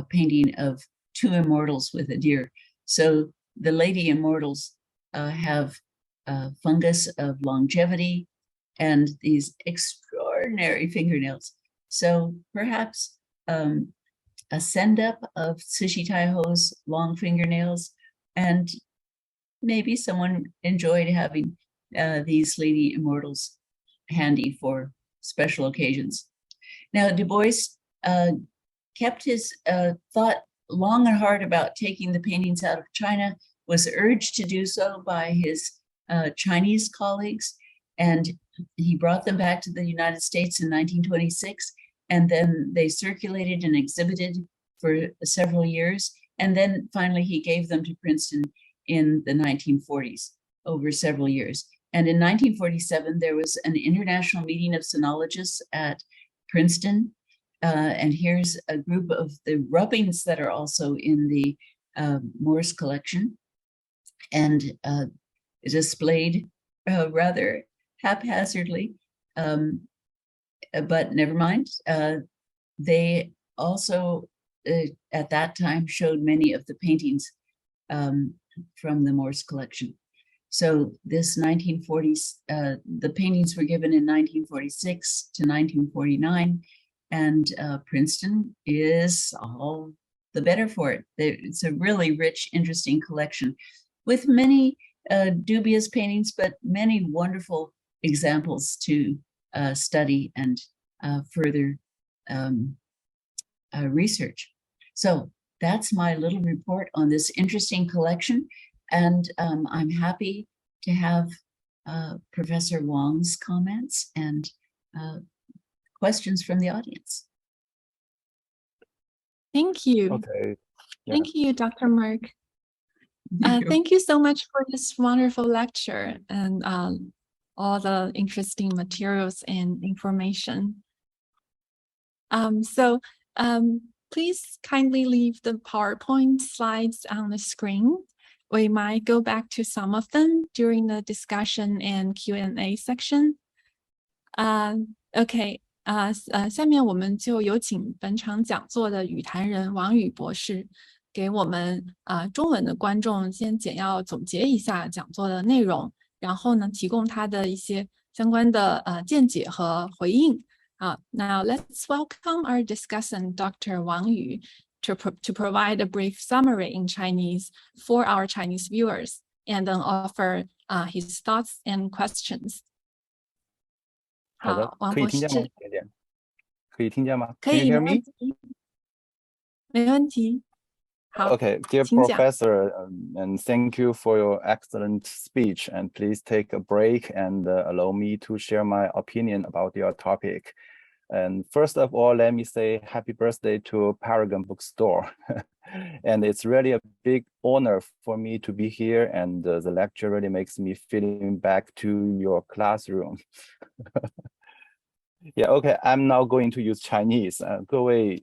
painting of two immortals with a deer. So the lady immortals have fungus of longevity and these extraordinary fingernails. So perhaps a send-up of Cixi Taiho's long fingernails, and maybe someone enjoyed having these lady immortals handy for special occasions. Now, DuBois kept his thought long and hard about taking the paintings out of China, was urged to do so by his Chinese colleagues, and he brought them back to the United States in 1926, and then they circulated and exhibited for several years, and then finally he gave them to Princeton in the 1940s, over several years. And in 1947, there was an international meeting of sinologists at Princeton, and here's a group of the rubbings that are also in the Morse collection, and displayed rather haphazardly, but never mind. They also, at that time, showed many of the paintings from the Morse collection. So this 1940s, the paintings were given in 1946 to 1949, and Princeton is all the better for it. It's a really rich, interesting collection with many dubious paintings, but many wonderful examples to study and further research. So that's my little report on this interesting collection. And I'm happy to have Professor Wang's comments and questions from the audience. Thank you. Okay. Yeah. Thank you, Dr. Murck. Thank you so much for this wonderful lecture and all the interesting materials and information. Please kindly leave the PowerPoint slides on the screen. We might go back to some of them during the discussion and Q&A section. Okay. 下面我们就有请本场讲座的语坛人王宇博士给我们中文的观众先简要总结一下讲座的内容，然后呢提供他的一些相关的见解和回应。Now let's welcome our discussant Dr. Wang Yu to provide a brief summary in Chinese for our Chinese viewers and then offer his thoughts and questions. 好的，可以听见吗？点点，可以听见吗？可以，没问题。没问题。Okay, dear Professor, and thank you for your excellent speech. And please take a break and allow me to share my opinion about your topic. And first of all, let me say happy birthday to Paragon Bookstore. And it's really a big honor for me to be here. And the lecture really makes me feeling back to your classroom. Yeah, okay, I'm now going to use Chinese. 各位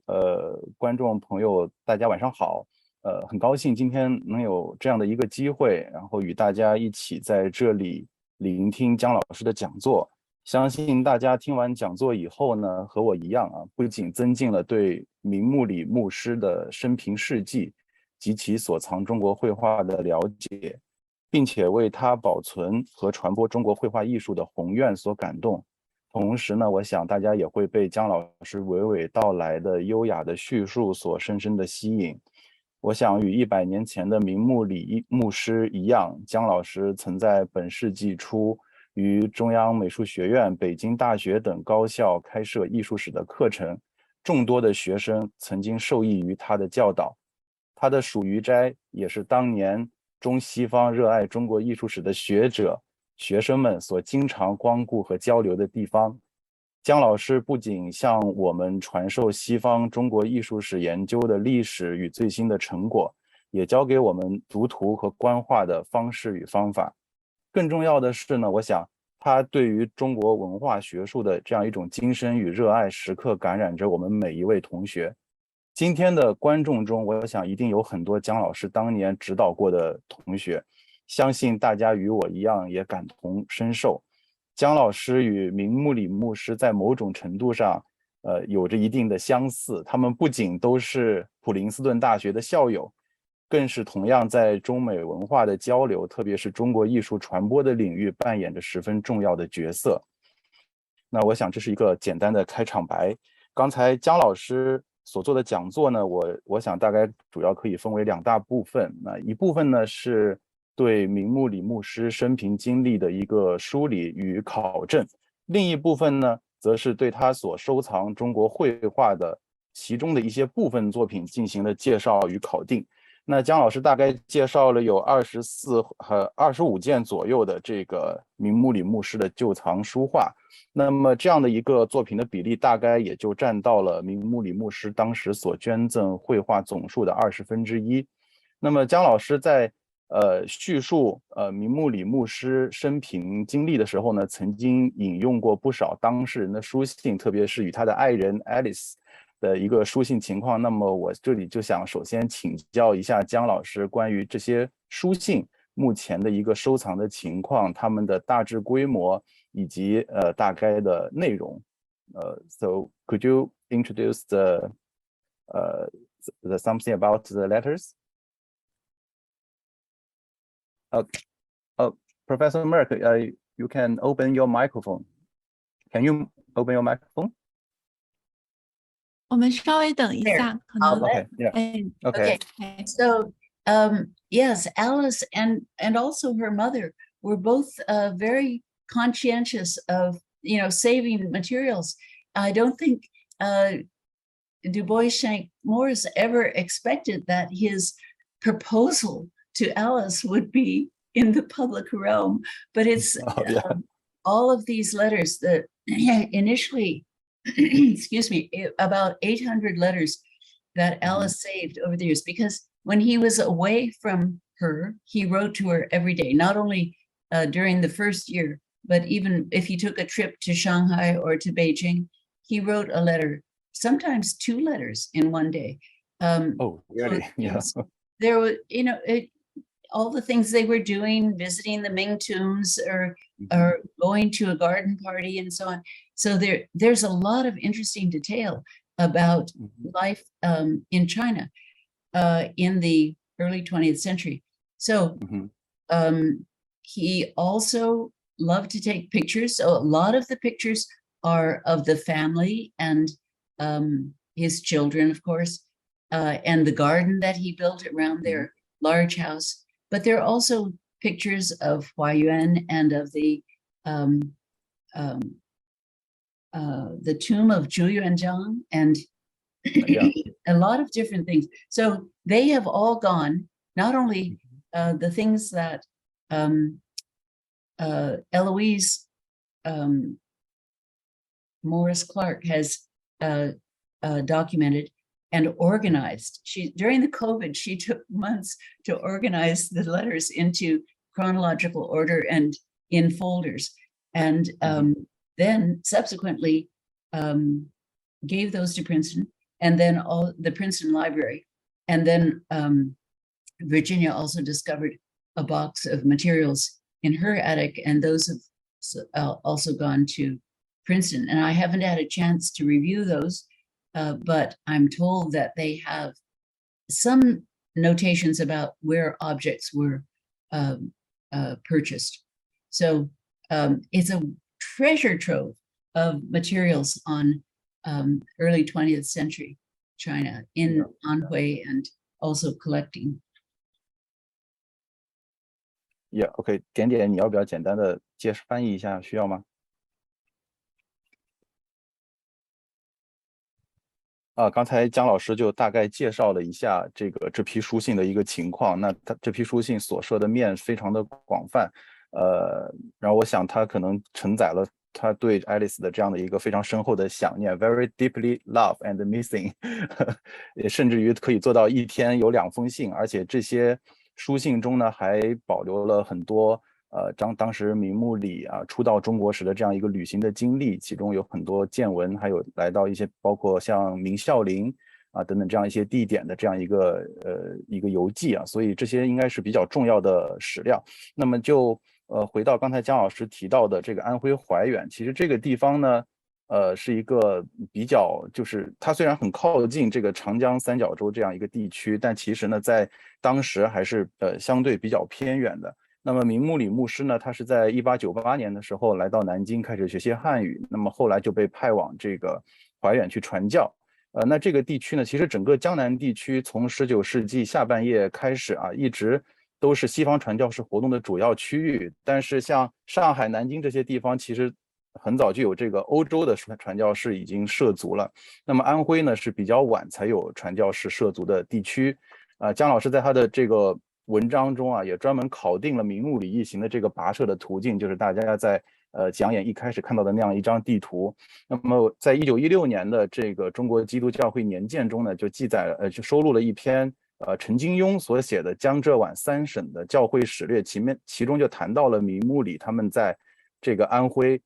观众朋友，大家晚上好。很高兴今天能有这样的一个机会，然后与大家一起在这里聆听姜老师的讲座。相信大家听完讲座以后呢，和我一样啊，不仅增进了对明慕里牧师的生平事迹及其所藏中国绘画的了解，并且为他保存和传播中国绘画艺术的宏愿所感动。同时呢，我想大家也会被姜老师娓娓道来的优雅的叙述所深深的吸引。我想与100年前的明慕里牧师一样，姜老师曾在本世纪初于中央美术学院、北京大学等高校开设艺术史的课程，众多的学生曾经受益于他的教导。他的蜀余斋也是当年中西方热爱中国艺术史的学者、学生们所经常光顾和交流的地方。姜老师不仅向我们传授西方中国艺术史研究的历史与最新的成果，也教给我们读图和观画的方式与方法。更重要的是呢，我想他对于中国文化学术的这样一种精神与热爱，时刻感染着我们每一位同学。今天的观众中，我想一定有很多姜老师当年指导过的同学，相信大家与我一样也感同身受。姜老师与明慕里牧师在某种程度上，有着一定的相似。他们不仅都是普林斯顿大学的校友，更是同样在中美文化的交流，特别是中国艺术传播的领域扮演着十分重要的角色。那我想这是一个简单的开场白。刚才姜老师所做的讲座呢，我想大概主要可以分为2大部分。那一部分呢是对明慕里牧师生平经历的一个梳理与考证，另一部分呢，则是对他所收藏中国绘画的其中的一些部分作品进行了介绍与考定。那姜老师大概介绍了有24和25件左右的这个明慕里牧师的旧藏书画，那么这样的一个作品的比例大概也就占到了明慕里牧师当时所捐赠绘画总数的1/20。那么姜老师在叙述明慕里牧师生平经历的时候呢，曾经引用过不少当事人的书信，特别是与他的爱人 Alice 的一个书信情况。那么我这里就想首先请教一下姜老师关于这些书信目前的一个收藏的情况，他们的大致规模以及大概的内容。So could you introduce the something about the letters? Professor Murck, you can open your microphone. Can you open your microphone? 我们稍微等一下，可能 Okay, yeah. Okay. So yes, Alice and also her mother were both very conscientious of saving materials. I don't think DuBois Schanck Morris ever expected that his proposal to Alice would be in the public realm, but it's all of these letters that initially, excuse me, about 800 letters that Alice saved over the years, because when he was away from her, he wrote to her every day, not only during the first year, but even if he took a trip to Shanghai or to Beijing, he wrote a letter, sometimes 2 letters in one day. Oh, really? So yeah. There was, all the things they were doing, visiting the Ming tombs or going to a garden party and so on. So there's a lot of interesting detail about life in China in the early 20th century. So he also loved to take pictures. So a lot of the pictures are of the family and his children, of course, and the garden that he built around their large house. But there are also pictures of Huaiyuan and of the tomb of Zhu Yuanzhang and Yeah. A lot of different things. So they have all gone, not only the things that Eloise Morris Clark has documented and organized. During the COVID, she took months to organize the letters into chronological order and in folders, and then subsequently gave those to Princeton, and then all the Princeton Library, and then Virginia also discovered a box of materials in her attic, and those have also gone to Princeton. And I haven't had a chance to review those, but I'm told that they have some notations about where objects were purchased. So it's a treasure trove of materials on early 20th century China in Anhui and also collecting. Yeah, OK， 点点，你要不要简单的翻译一下？需要吗？刚才姜老师就大概介绍了一下这批书信的一个情况。那他这批书信所涉的面非常的广泛，然后我想他可能承载了他对爱丽丝的这样的一个非常深厚的想念 ，very deeply love and missing， 也甚至于可以做到一天有2封信，而且这些书信中呢还保留了很多当时明慕里初到中国时的这样一个旅行的经历，其中有很多见闻，还有来到一些包括像明孝陵等等这样一些地点的这样一个游记所以这些应该是比较重要的史料。那么就回到刚才姜老师提到的这个安徽怀远，其实这个地方呢是一个比较，就是它虽然很靠近这个长江三角洲这样一个地区，但其实呢在当时还是相对比较偏远的。那么明慕里牧师呢，他是在1898年的时候来到南京开始学习汉语，那么后来就被派往这个怀远去传教。那这个地区呢，其实整个江南地区从19世纪下半叶开始一直都是西方传教士活动的主要区域。但是像上海、南京这些地方，其实很早就有这个欧洲的传教士已经涉足了。那么安徽呢是比较晚才有传教士涉足的地区。姜老师在他的这个文章中也专门考定了明慕里一行的这个跋涉的途径，就是大家在讲演一开始看到的那样一张地图。那么在1916年的这个中国基督教会年鉴中呢，就记载了就收录了一篇陈金庸所写的江浙皖3省的教会史略，其中就谈到了明慕里他们在这个安徽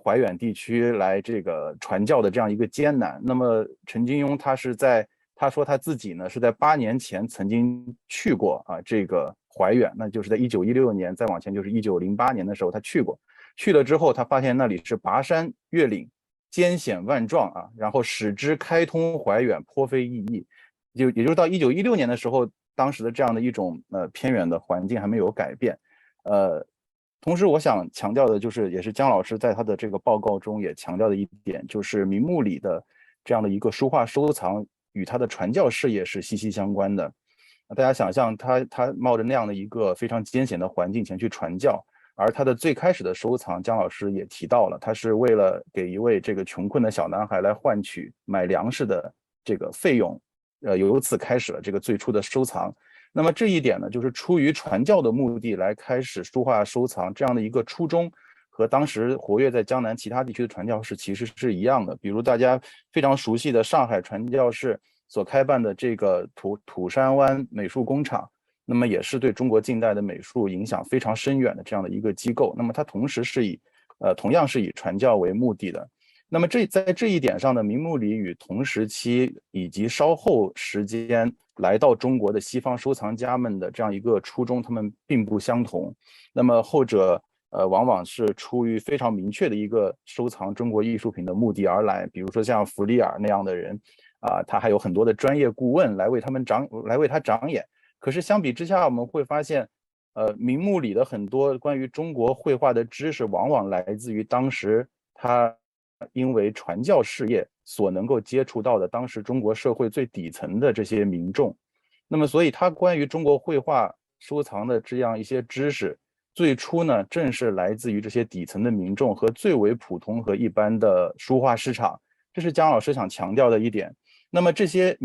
怀远地区来这个传教的这样一个艰难。那么陈金庸他说他自己呢是在8年前曾经去过这个怀远，那就是在1916年，再往前就是1908年的时候他去过。去了之后，他发现那里是跋山越岭，艰险万状然后使之开通怀远，颇非易议。也就是到1916年的时候，当时的这样的一种偏远的环境还没有改变。同时我想强调的就是，也是姜老师在他的这个报告中也强调的一点，就是明慕里的这样的一个书画收藏与他的传教事业是息息相关的。大家想象他冒着那样的一个非常艰险的环境前去传教，而他的最开始的收藏，姜老师也提到了，他是为了给一位这个穷困的小男孩来换取买粮食的这个费用，由此开始了这个最初的收藏。那么这一点呢，就是出于传教的目的来开始书画收藏这样的一个初衷，和当时活跃在江南其他地区的传教士其实是一样的。比如大家非常熟悉的上海传教士所开办的这个土山湾美术工厂，那么也是对中国近代的美术影响非常深远的这样的一个机构。那么它同时是同样是以传教为目的的。那么在这一点上呢，明慕里与同时期以及稍后时间来到中国的西方收藏家们的这样一个初衷，他们并不相同。那么后者往往是出于非常明确的一个收藏中国艺术品的目的而来，比如说像弗里尔那样的人他还有很多的专业顾问来为他长眼。可是相比之下，我们会发现明慕里的很多关于中国绘画的知识往往来自于当时他因为传教事业所能够接触到的当时中国社会最底层的这些民众。那么所以他关于中国绘画收藏的这样一些知识，最初呢正是来自于这些底层的民众和最为普通和一般的书画市场。这是姜老师想强调的一点。那么这些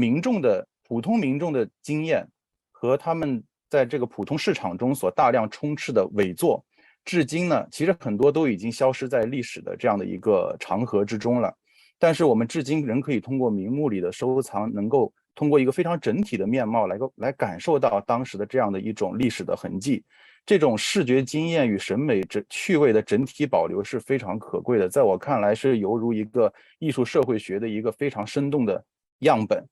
普通民众的经验和他们在这个普通市场中所大量充斥的伪作，至今呢，其实很多都已经消失在历史的这样的一个长河之中了。但是我们至今仍可以通过名目里的收藏，能够通过一个非常整体的面貌来感受到当时的这样的一种历史的痕迹。这种视觉经验与审美趣味的整体保留是非常可贵的，在我看来是犹如一个艺术社会学的一个非常生动的样本。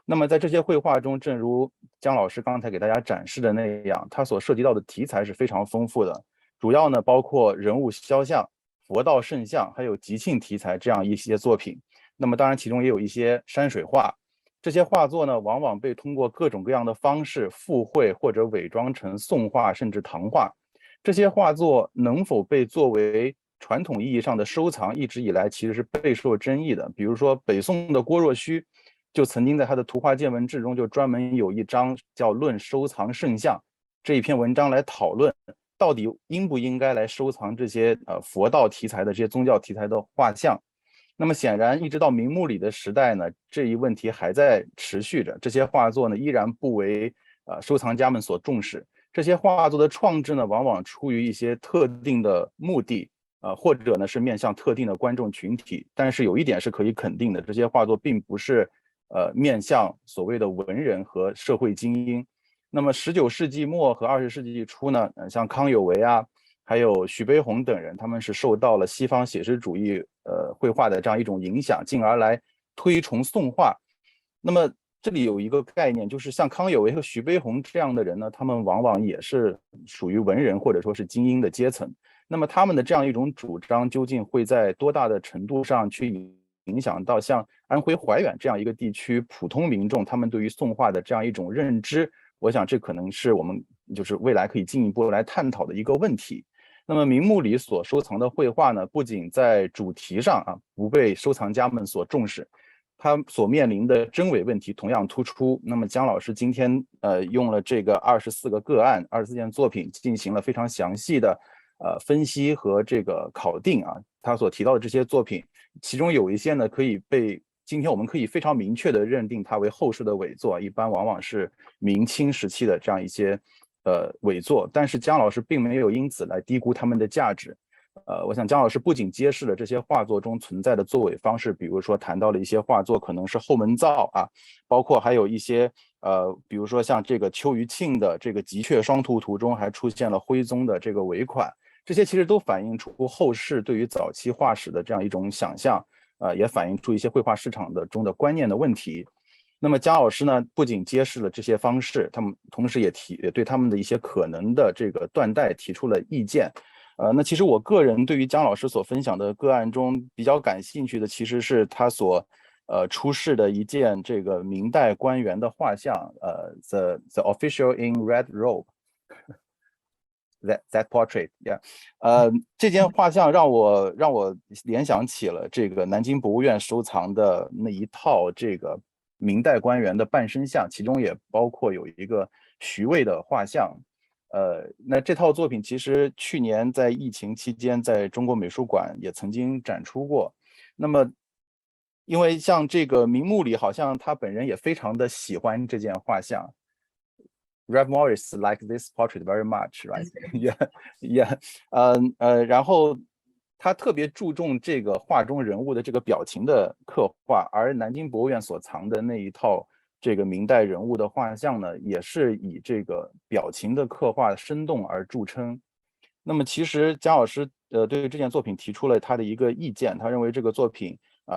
那么在这些绘画中，正如姜老师刚才给大家展示的那样，它所涉及到的题材是非常丰富的，主要呢包括人物肖像、佛道圣像，还有吉庆题材这样一些作品。那么当然其中也有一些山水画，这些画作呢往往被通过各种各样的方式附会或者伪装成宋画甚至唐画。这些画作能否被作为传统意义上的收藏，一直以来其实是备受争议的。比如说北宋的郭若虚就曾经在他的图画见闻志中就专门有一章叫《论收藏圣像》这一篇文章来讨论到底应不应该来收藏这些佛道题材的这些宗教题材的画像。那么显然一直到明穆里的时代呢，这一问题还在持续着，这些画作呢依然不为收藏家们所重视。这些画作的创制呢往往出于一些特定的目的，或者呢是面向特定的观众群体。但是有一点是可以肯定的，这些画作并不是面向所谓的文人和社会精英。那么19世纪末和20世纪初呢，像康有为啊，还有徐悲鸿等人，他们是受到了西方写实主义绘画的这样一种影响，进而来推崇宋画。那么这里有一个概念，就是像康有为和徐悲鸿这样的人呢，他们往往也是属于文人或者说是精英的阶层。那么他们的这样一种主张究竟会在多大的程度上去影响到像安徽怀远这样一个地区普通民众他们对于宋画的这样一种认知，我想这可能是我们就是未来可以进一步来探讨的一个问题。那么明穆里所收藏的绘画呢，不仅在主题上不被收藏家们所重视，他所面临的真伪问题同样突出。那么姜老师今天用了这个24个个案，24件作品进行了非常详细的分析和这个考定他所提到的这些作品，其中有一些呢今天我们可以非常明确的认定它为后世的伪作，一般往往是明清时期的这样一些伪作，但是姜老师并没有因此来低估他们的价值。我想姜老师不仅揭示了这些画作中存在的作伪方式，比如说谈到了一些画作可能是后门造包括还有一些比如说像这个邱余庆的这个吉阙双图图中还出现了徽宗的这个尾款，这些其实都反映出后世对于早期画史的这样一种想象，也反映出一些绘画市场中的观念的问题。那么姜老师呢，不仅揭示了这些方式，他们同时也对他们的一些可能的这个断代提出了意见。那其实我个人对于姜老师所分享的个案中比较感兴趣的，其实是他所出示的一件这个明代官员的画像，the official in red robe that portrait yeah 这件画像让我联想起了这个南京博物院收藏的那一套这个明代官员的半身像，其中也包括有一个徐渭的画像。那这套作品其实去年在疫情期间在中国美术馆也曾经展出过。那么因为像这个明穆里好像他本人也非常的喜欢这件画像， Rev Morris like this portrait very much, right? Yeah. 然后他特别注重这个画中人物的这个表情的刻画，而南京博物院所藏的那一套这个明代人物的画像呢，也是以这个表情的刻画生动而著称。那么其实姜老师对这件作品提出了他的一个意见，他认为这个作品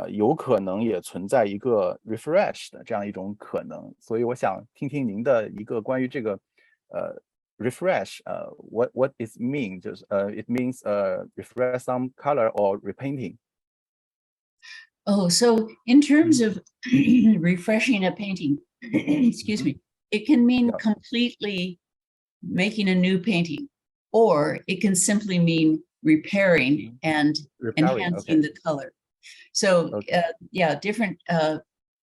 有可能也存在一个 refresh 的这样一种可能，所以我想听听您的一个关于这个refresh what it mean 就是it means refresh some color or repainting. Oh, so in terms of refreshing a painting, excuse me, it can mean completely making a new painting, or it can simply mean repairing and enhancing the color. So different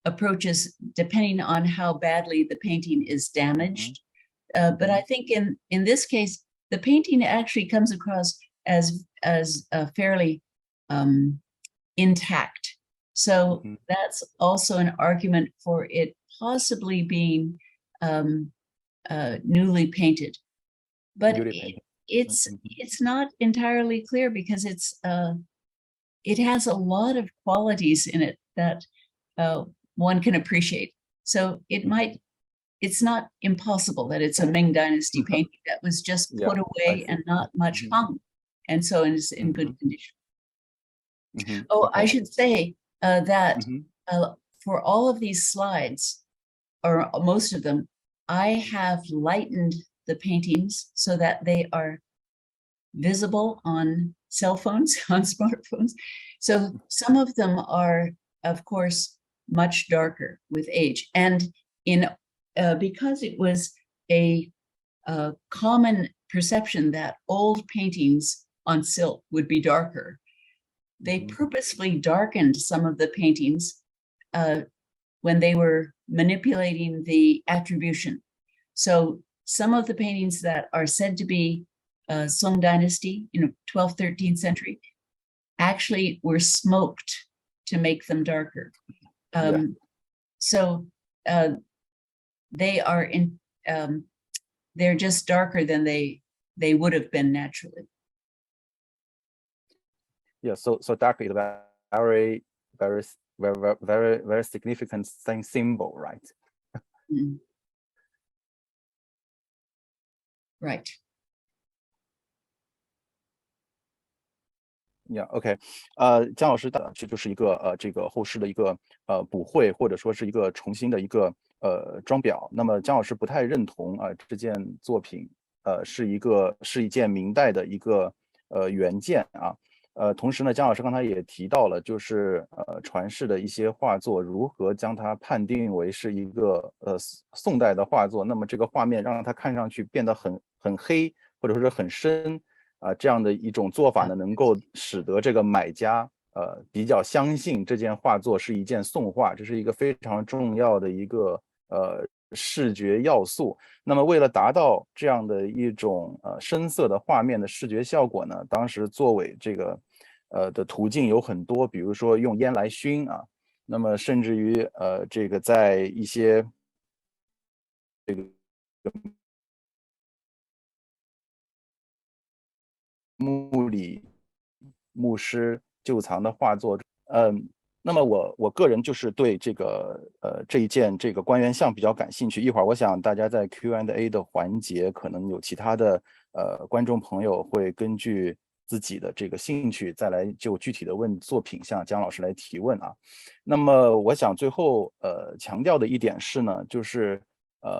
approaches depending on how badly the painting is damaged. But I think in this case, the painting actually comes across as fairly intact. So that's also an argument for it possibly being newly painted. But it's not entirely clear because it has a lot of qualities in it that one can appreciate. So it's not impossible that it's a Ming Dynasty painting that was just put away and not much hung, and so it's in good condition. I should say that for all of these slides, or most of them, I have lightened the paintings so that they are visible on cell phones, on smartphones. So some of them are, of course, much darker with age. And because it was a common perception that old paintings on silk would be darker, they purposefully darkened some of the paintings when they were manipulating the attribution. So some of the paintings that are said to be Song Dynasty, 12th, 13th century, actually were smoked to make them darker. So they are they're just darker than they would have been naturally. Yeah, so dark is a very significant symbol, right? Right. Yeah, OK， 姜老师这就是一个这个后世的一个补绘，或者说是一个重新的一个装裱。那么姜老师不太认同这件作品是一件明代的一个原件啊。同时呢，姜老师刚才也提到了，就是传世的一些画作如何将它判定为是一个宋代的画作，那么这个画面让它看上去变得很黑，或者说是很深这样的一种做法呢，能够使得这个买家比较相信这件画作是一件宋画，这是一个非常重要的一个视觉要素。那么为了达到这样的一种深色的画面的视觉效果呢，当时作伪这个的途径有很多，比如说用烟来熏啊，那么甚至于这个在一些这个墓里牧师旧藏的画作，那么我个人就是对这个这一件这个官员像比较感兴趣。一会儿我想大家在 Q&A 的环节，可能有其他的观众朋友会根据自己的这个兴趣再来就具体的问作品向姜老师来提问啊。那么我想最后强调的一点是呢，就是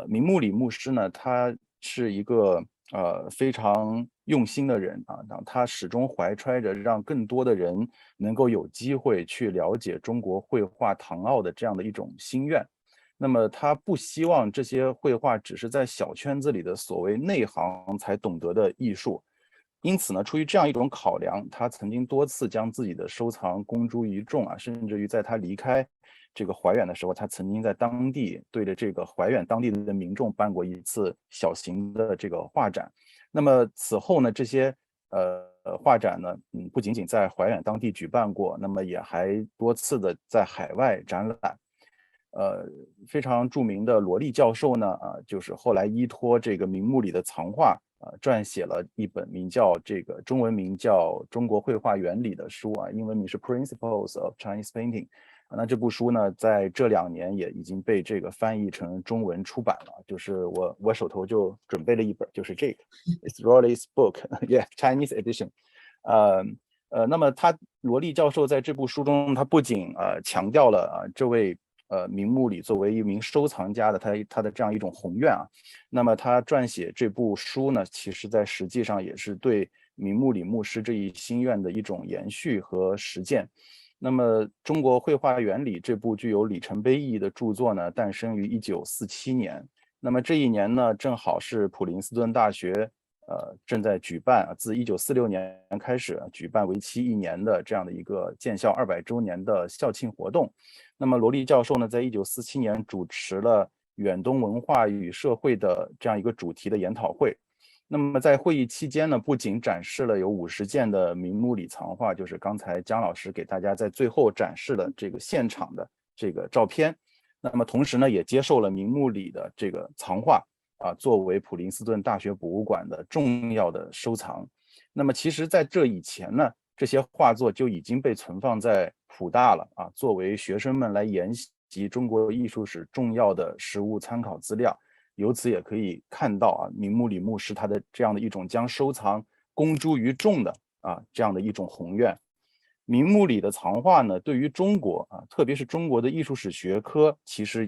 明慕里牧师呢，他是一个非常用心的人啊，他始终怀揣着让更多的人能够有机会去了解中国绘画唐奥的这样的一种心愿。那么他不希望这些绘画只是在小圈子里的所谓内行才懂得的艺术，因此呢，出于这样一种考量，他曾经多次将自己的收藏公诸于众啊，甚至于在他离开这个怀远的时候，他曾经在当地对着这个怀远当地的民众办过一次小型的这个画展。那么此后呢，这些画展呢，不仅仅在怀远当地举办过，那么也还多次的在海外展览。非常著名的罗莉教授呢，就是后来依托这个名目里的藏画，撰写了一本中文名叫《中国绘画原理》的书啊，英文名是 Principles of Chinese Painting。那这部书呢，在这2年也已经被这个翻译成中文出版了。就是我手头就准备了一本，就是这个 It's Rollie's book, yeah, Chinese edition。那么罗莉教授在这部书中，他不仅强调了这位名慕里作为一名收藏家的他的这样一种宏愿啊，那么他撰写这部书呢，其实在实际上也是对名慕里牧师这一心愿的一种延续和实践。那么《中国绘画原理》这部具有里程碑意义的著作呢，诞生于1947年。那么这一年呢，正好是普林斯顿大学正在举办自1946年开始举办为期1年的这样的一个建校200周年的校庆活动。那么罗莉教授呢，在1947年主持了远东文化与社会的这样一个主题的研讨会。那么在会议期间呢，不仅展示了有50件的名目里藏画，就是刚才姜老师给大家在最后展示的这个现场的这个照片，那么同时呢，也接受了名目里的这个藏画作为普林斯顿大学博物馆的重要的收藏。那么其实在这以前呢，这些画作就已经被存放在普大了作为学生们来研习中国艺术史重要的实物参考资料。由此也可以看到名目里牧师他的这样的一种将收藏公诸于众的这样的一种宏愿。名目里的藏画呢，对于中国特别是中国的艺术史学科，其实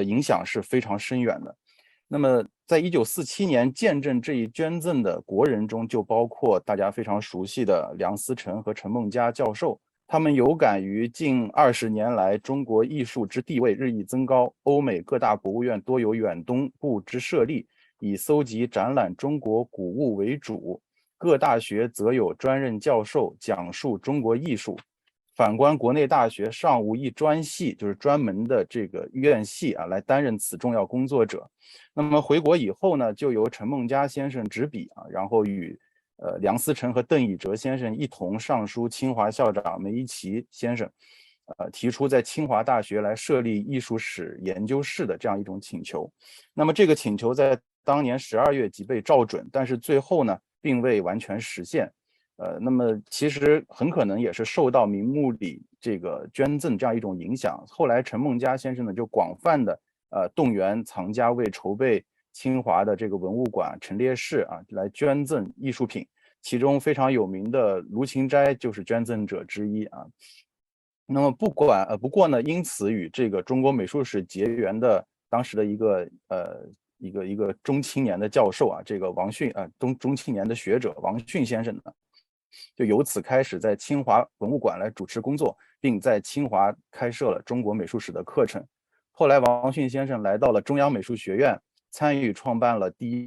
影响是非常深远的。那么在1947年见证这一捐赠的国人中，就包括大家非常熟悉的梁思成和陈梦家教授。他们有感于近20年来中国艺术之地位日益增高，欧美各大博物院多有远东部之设立，以搜集展览中国古物为主，各大学则有专任教授讲述中国艺术。反观国内大学尚无一专系，就是专门的这个院系来担任此重要工作者。那么回国以后呢，就由陈梦家先生执笔然后与梁思成和邓以哲先生一同上书清华校长梅贻琦先生，提出在清华大学来设立艺术史研究室的这样一种请求。那么这个请求在当年12月即被照准，但是最后呢，并未完全实现。那么其实很可能也是受到名目里这个捐赠这样一种影响。后来陈梦家先生呢，就广泛的动员藏家为筹备清华的这个文物馆陈列室来捐赠艺术品，其中非常有名的卢芹斋就是捐赠者之一那么不过呢，因此与这个中国美术史结缘的当时的一个中青年的教授这个王迅中青年的学者王迅先生呢，就由此开始在清华文物馆来主持工作，并在清华开设了中国美术史的课程。后来王迅先生来到了中央美术学院，参与创办了第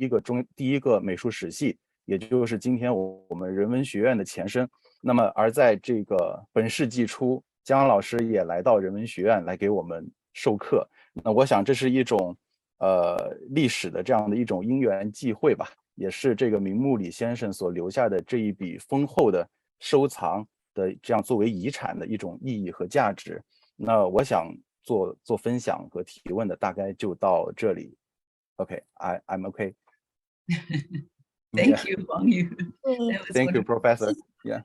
一个美术史系，也就是今天我们人文学院的前身。那么而在这个本世纪初，姜老师也来到人文学院来给我们授课。那我想这是一种历史的这样的一种因缘际会吧，也是这个名目里先生所留下的这一笔丰厚的收藏的这样作为遗产的一种意义和价值。那我想做分享和提问的大概就到这里。I'm okay. Thank you, Wang Yu. Thank you, Professor. Yeah.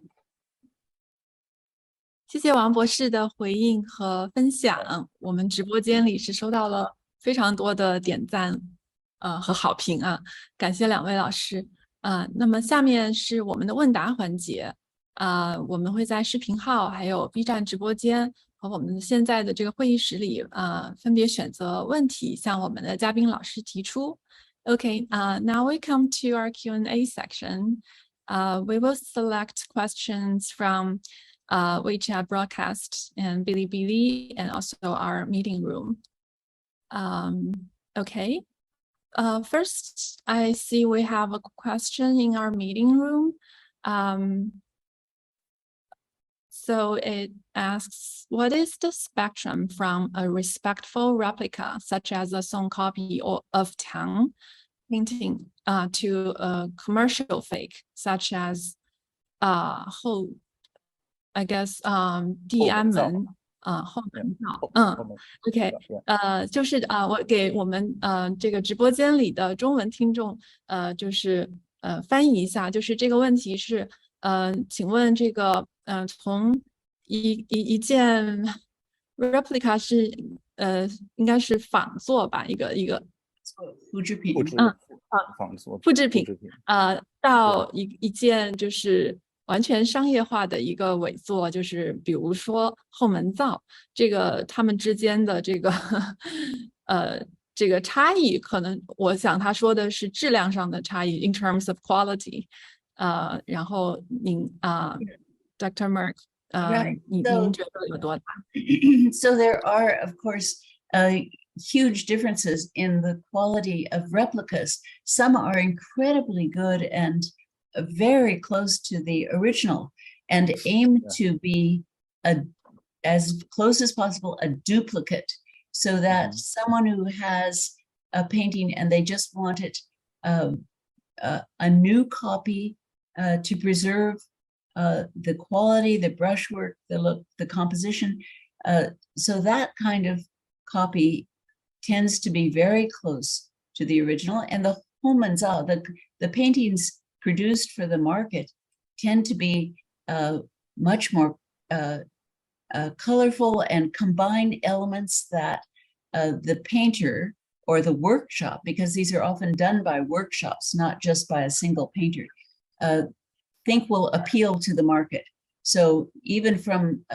谢谢王博士的回应和分享。我们直播间里是收到了非常多的点赞和好评感谢两位老师那么下面是我们的问答环节我们会在视频号还有 B 站直播间和我们现在的这个会议室里分别选择问题向我们的嘉宾老师提出。Now we come to our Q&A section. We will select questions from WeChat broadcast and Bilibili and also our meeting room. First, I see we have a question in our meeting room. So it asks, what is the spectrum from a respectful replica, such as a sewn copy of Tang painting, to a commercial fake, such as I guess 地安门后门照就是我给我们这个直播间里的中文听众就是翻译一下，就是这个问题是请问这个从一件 replica 是应该是仿作吧，一个复制品复制品到一件就是完全商业化的一个伪作，就是比如说后门造，这个他们之间的这个这个差异，可能我想他说的是质量上的差异 in terms of quality。然后您Dr. Murck， 您觉得有多大？ So there are, of course, huge differences in the quality of replicas. Some are incredibly good and very close to the original and aim to be as close as possible a duplicate, so that someone who has a painting and they just want it a new copy to preserve the quality, the brushwork, the look, the composition. So that kind of copy tends to be very close to the original. And the Homenzao, the paintings produced for the market, tend to be much more colorful and combine elements that the painter or the workshop, because these are often done by workshops, not just by a single painter, think will appeal to the market. So even from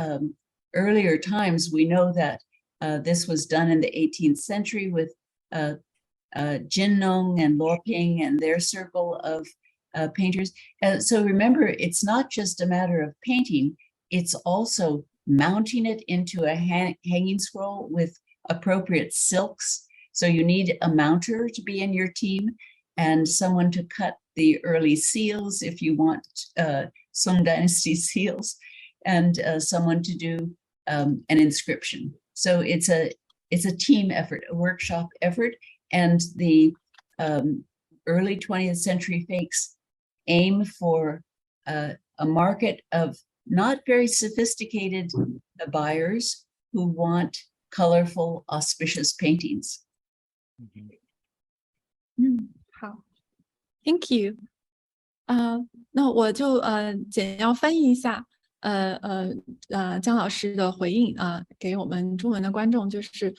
earlier times, we know that this was done in the 18th century with Jinnong and Lorping and their circle of painters. So remember, it's not just a matter of painting, it's also mounting it into a hanging scroll with appropriate silks. So you need a mounter to be in your team and someone to cut the early seals if you want Song Dynasty seals, and someone to do an inscription. So it's a team effort, a workshop effort, and the early 20th century fakes aim for a market of not very sophisticated buyers who want colorful, auspicious paintings.好 ，Thank you。那我就简要翻译一下，姜老师的回应给我们中文的观众，就是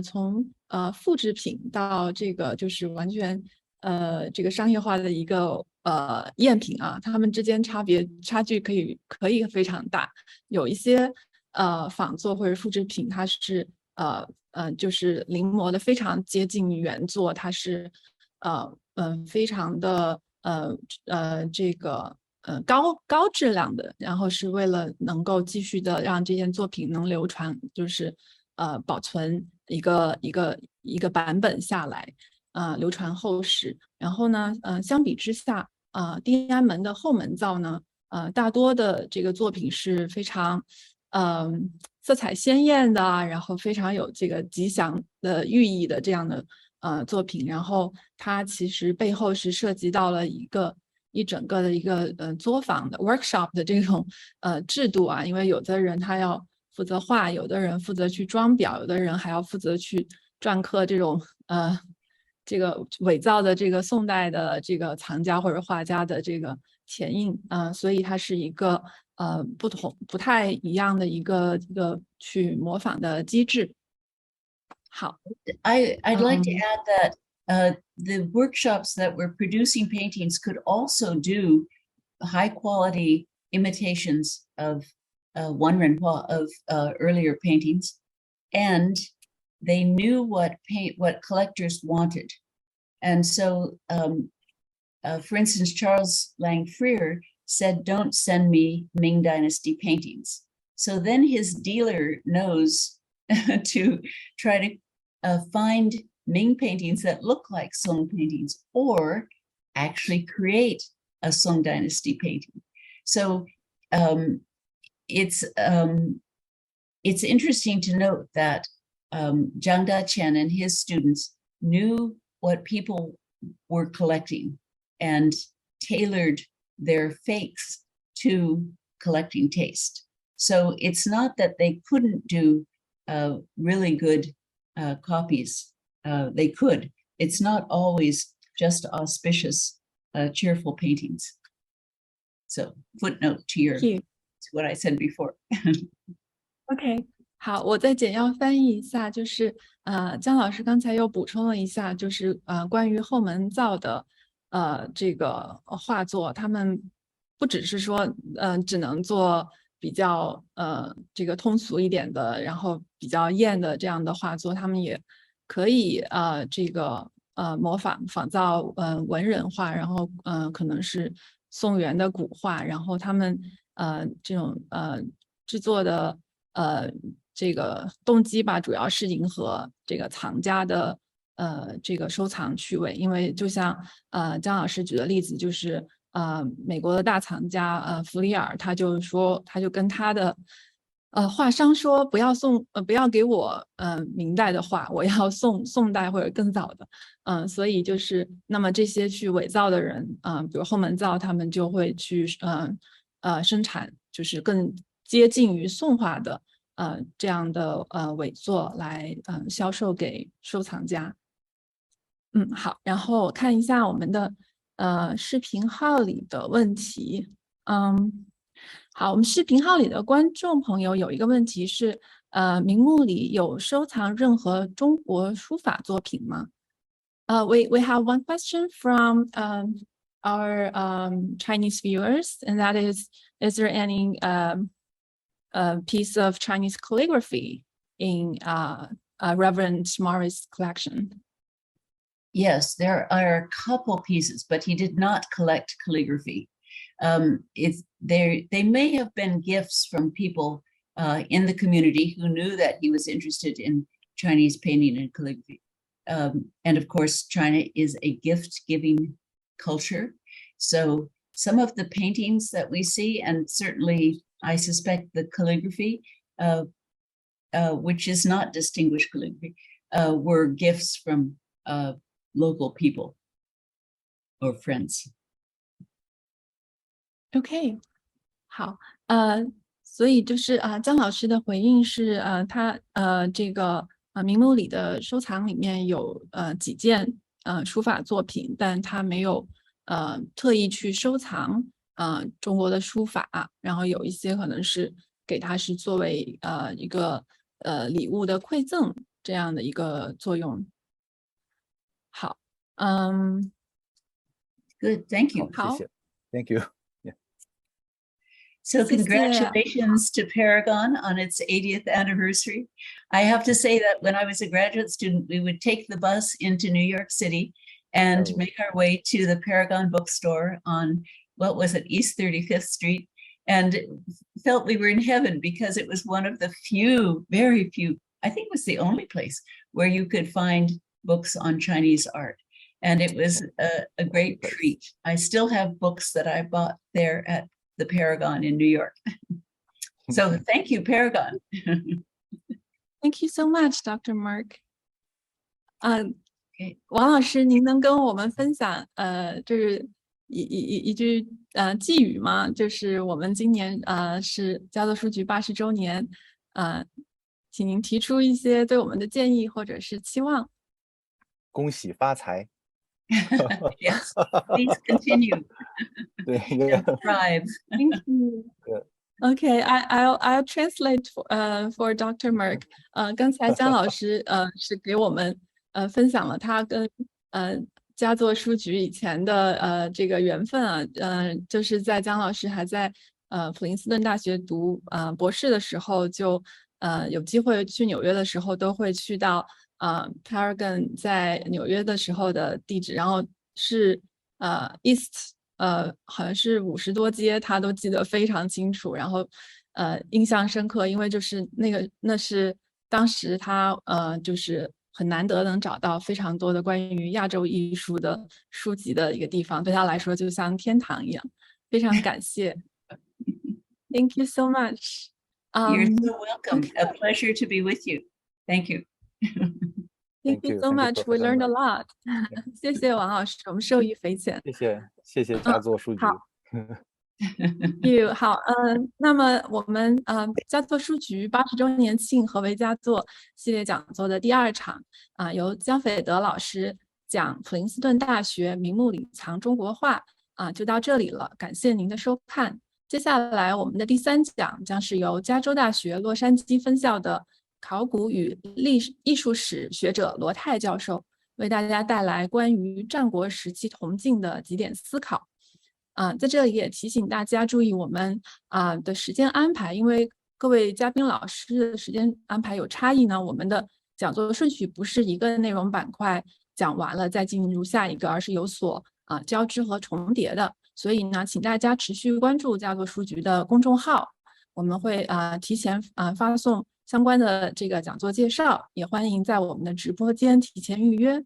从复制品到这个就是完全这个商业化的一个赝品它们之间差距可以非常大，有一些仿作或者复制品，它是就是临摹的非常接近原作，它是非常的这个高质量的，然后是为了能够继续的让这件作品能流传，就是保存一个版本下来，流传后世。然后呢相比之下地安门的后门造呢大多的这个作品是非常色彩鲜艳的，然后非常有这个吉祥的寓意的这样的作品，然后它其实背后是涉及到了一整个的一个作坊的 workshop 的这种制度因为有的人他要负责画，有的人负责去装裱，有的人还要负责去篆刻这种这个伪造的这个宋代的这个藏家或者画家的这个前印所以它是一个不太一样的一个去模仿的机制。好 I'd like to add that the workshops that were producing paintings could also do high quality imitations of Wanrenhua, of earlier paintings, and they knew what collectors wanted. And so for instance, Charles Lang Freer said, "Don't send me Ming Dynasty paintings." So then his dealer knows to try to find Ming paintings that look like Song paintings, or actually create a Song Dynasty painting. So it's interesting to note that Zhang Daqian and his students knew what people were collecting and tailored their fakes to collecting taste. So it's not that they couldn't do really good copies. They could. It's not always just auspicious, cheerful paintings. So footnote to what I said before. OK， 好，我再简要翻译一下，就是姜老师刚才又补充了一下，就是关于后门造的这个画作，他们不只是说只能做比较这个通俗一点的，然后比较艳的这样的画作，他们也可以这个仿造文人画，然后可能是宋元的古画，然后他们这种制作的这个动机吧，主要是迎合这个藏家的这个收藏趣味，因为就像姜老师举的例子，就是美国的大藏家弗里尔，他就跟他的画商说不要不要给我明代的画，我要宋代或者更早的，所以就是那么这些去伪造的人，比如后门造，他们就会去生产就是更接近于宋画的这样的伪作来销售给收藏家。好，然后我看一下我们的视频号里的问题。好，我们视频号里的观众朋友有一个问题是，名目里有收藏任何中国书法作品吗？We have one question from our Chinese viewers, and that is there any piece of Chinese calligraphy in Reverend Morris' collection? Yes, there are a couple pieces, but he did not collect calligraphy. They may have been gifts from people in the community who knew that he was interested in Chinese painting and calligraphy. And of course, China is a gift-giving culture. So some of the paintings that we see, and certainly I suspect the calligraphy, which is not distinguished calligraphy, were gifts from local people or friends. OK， 好，所以就是姜老师的回应是他这个名目里的收藏里面有几件书法作品，但他没有特意去收藏中国的书法，然后有一些可能是给他是作为一个礼物的馈赠这样的一个作用。好Good, thank you. 好，谢谢 Thank you. So congratulations to Paragon on its 80th anniversary. I have to say that when I was a graduate student, we would take the bus into New York City and make our way to the Paragon bookstore on, what was it, East 35th Street, and felt we were in heaven because it was one of the few, very few, I think it was the only place where you could find books on Chinese art. And it was a great treat. I still have books that I bought there at the Paragon in New York. So thank you, Paragon. Thank you so much, Dr. Murck. 王老师，您能跟我们分享就是一句寄语吗？就是我们今年是佳作书局80周年，请您提出一些对我们的建议或者是期望。恭喜发财。Yes, please continue. Thrive. Thank you. Okay, I'll translate for Dr. Murck. 刚才姜老师是给我们分享了他跟佳作书局以前的这个缘分就是在姜老师还在普林斯顿大学读博士的时候，就有机会去纽约的时候都会去到Paragon 在纽约的时候的地址，然后是East 好像是50多街，他都记得非常清楚，然后印象深刻，因为就是那是当时他就是很难得能找到非常多的关于亚洲艺术的书籍的一个地方，对他来说就像天堂一样，非常感谢。Thank you so much. You're so welcome. Okay. A pleasure to be with you. Thank you. Thank you so much. We learned a lot. 谢谢王老师，我们受益匪浅。谢谢佳作书局。好，好，那么我们佳作书局80周年庆何为佳作系列讲座的第2场由姜斐德老师讲普林斯顿大学明目理藏中国画就到这里了，感谢您的收看。接下来我们的第3讲将是由加州大学洛杉矶分校的考古与艺术史学者罗泰教授为大家带来关于战国时期铜镜的几点思考。在这里也提醒大家注意我们的时间安排，因为各位嘉宾老师的时间安排有差异呢，我们的讲座顺序不是一个内容板块讲完了再进入下一个，而是有所交织和重叠的。所以呢，请大家持续关注佳作书局的公众号，我们会提前发送相关的这个讲座介绍，也欢迎在我们的直播间提前预约。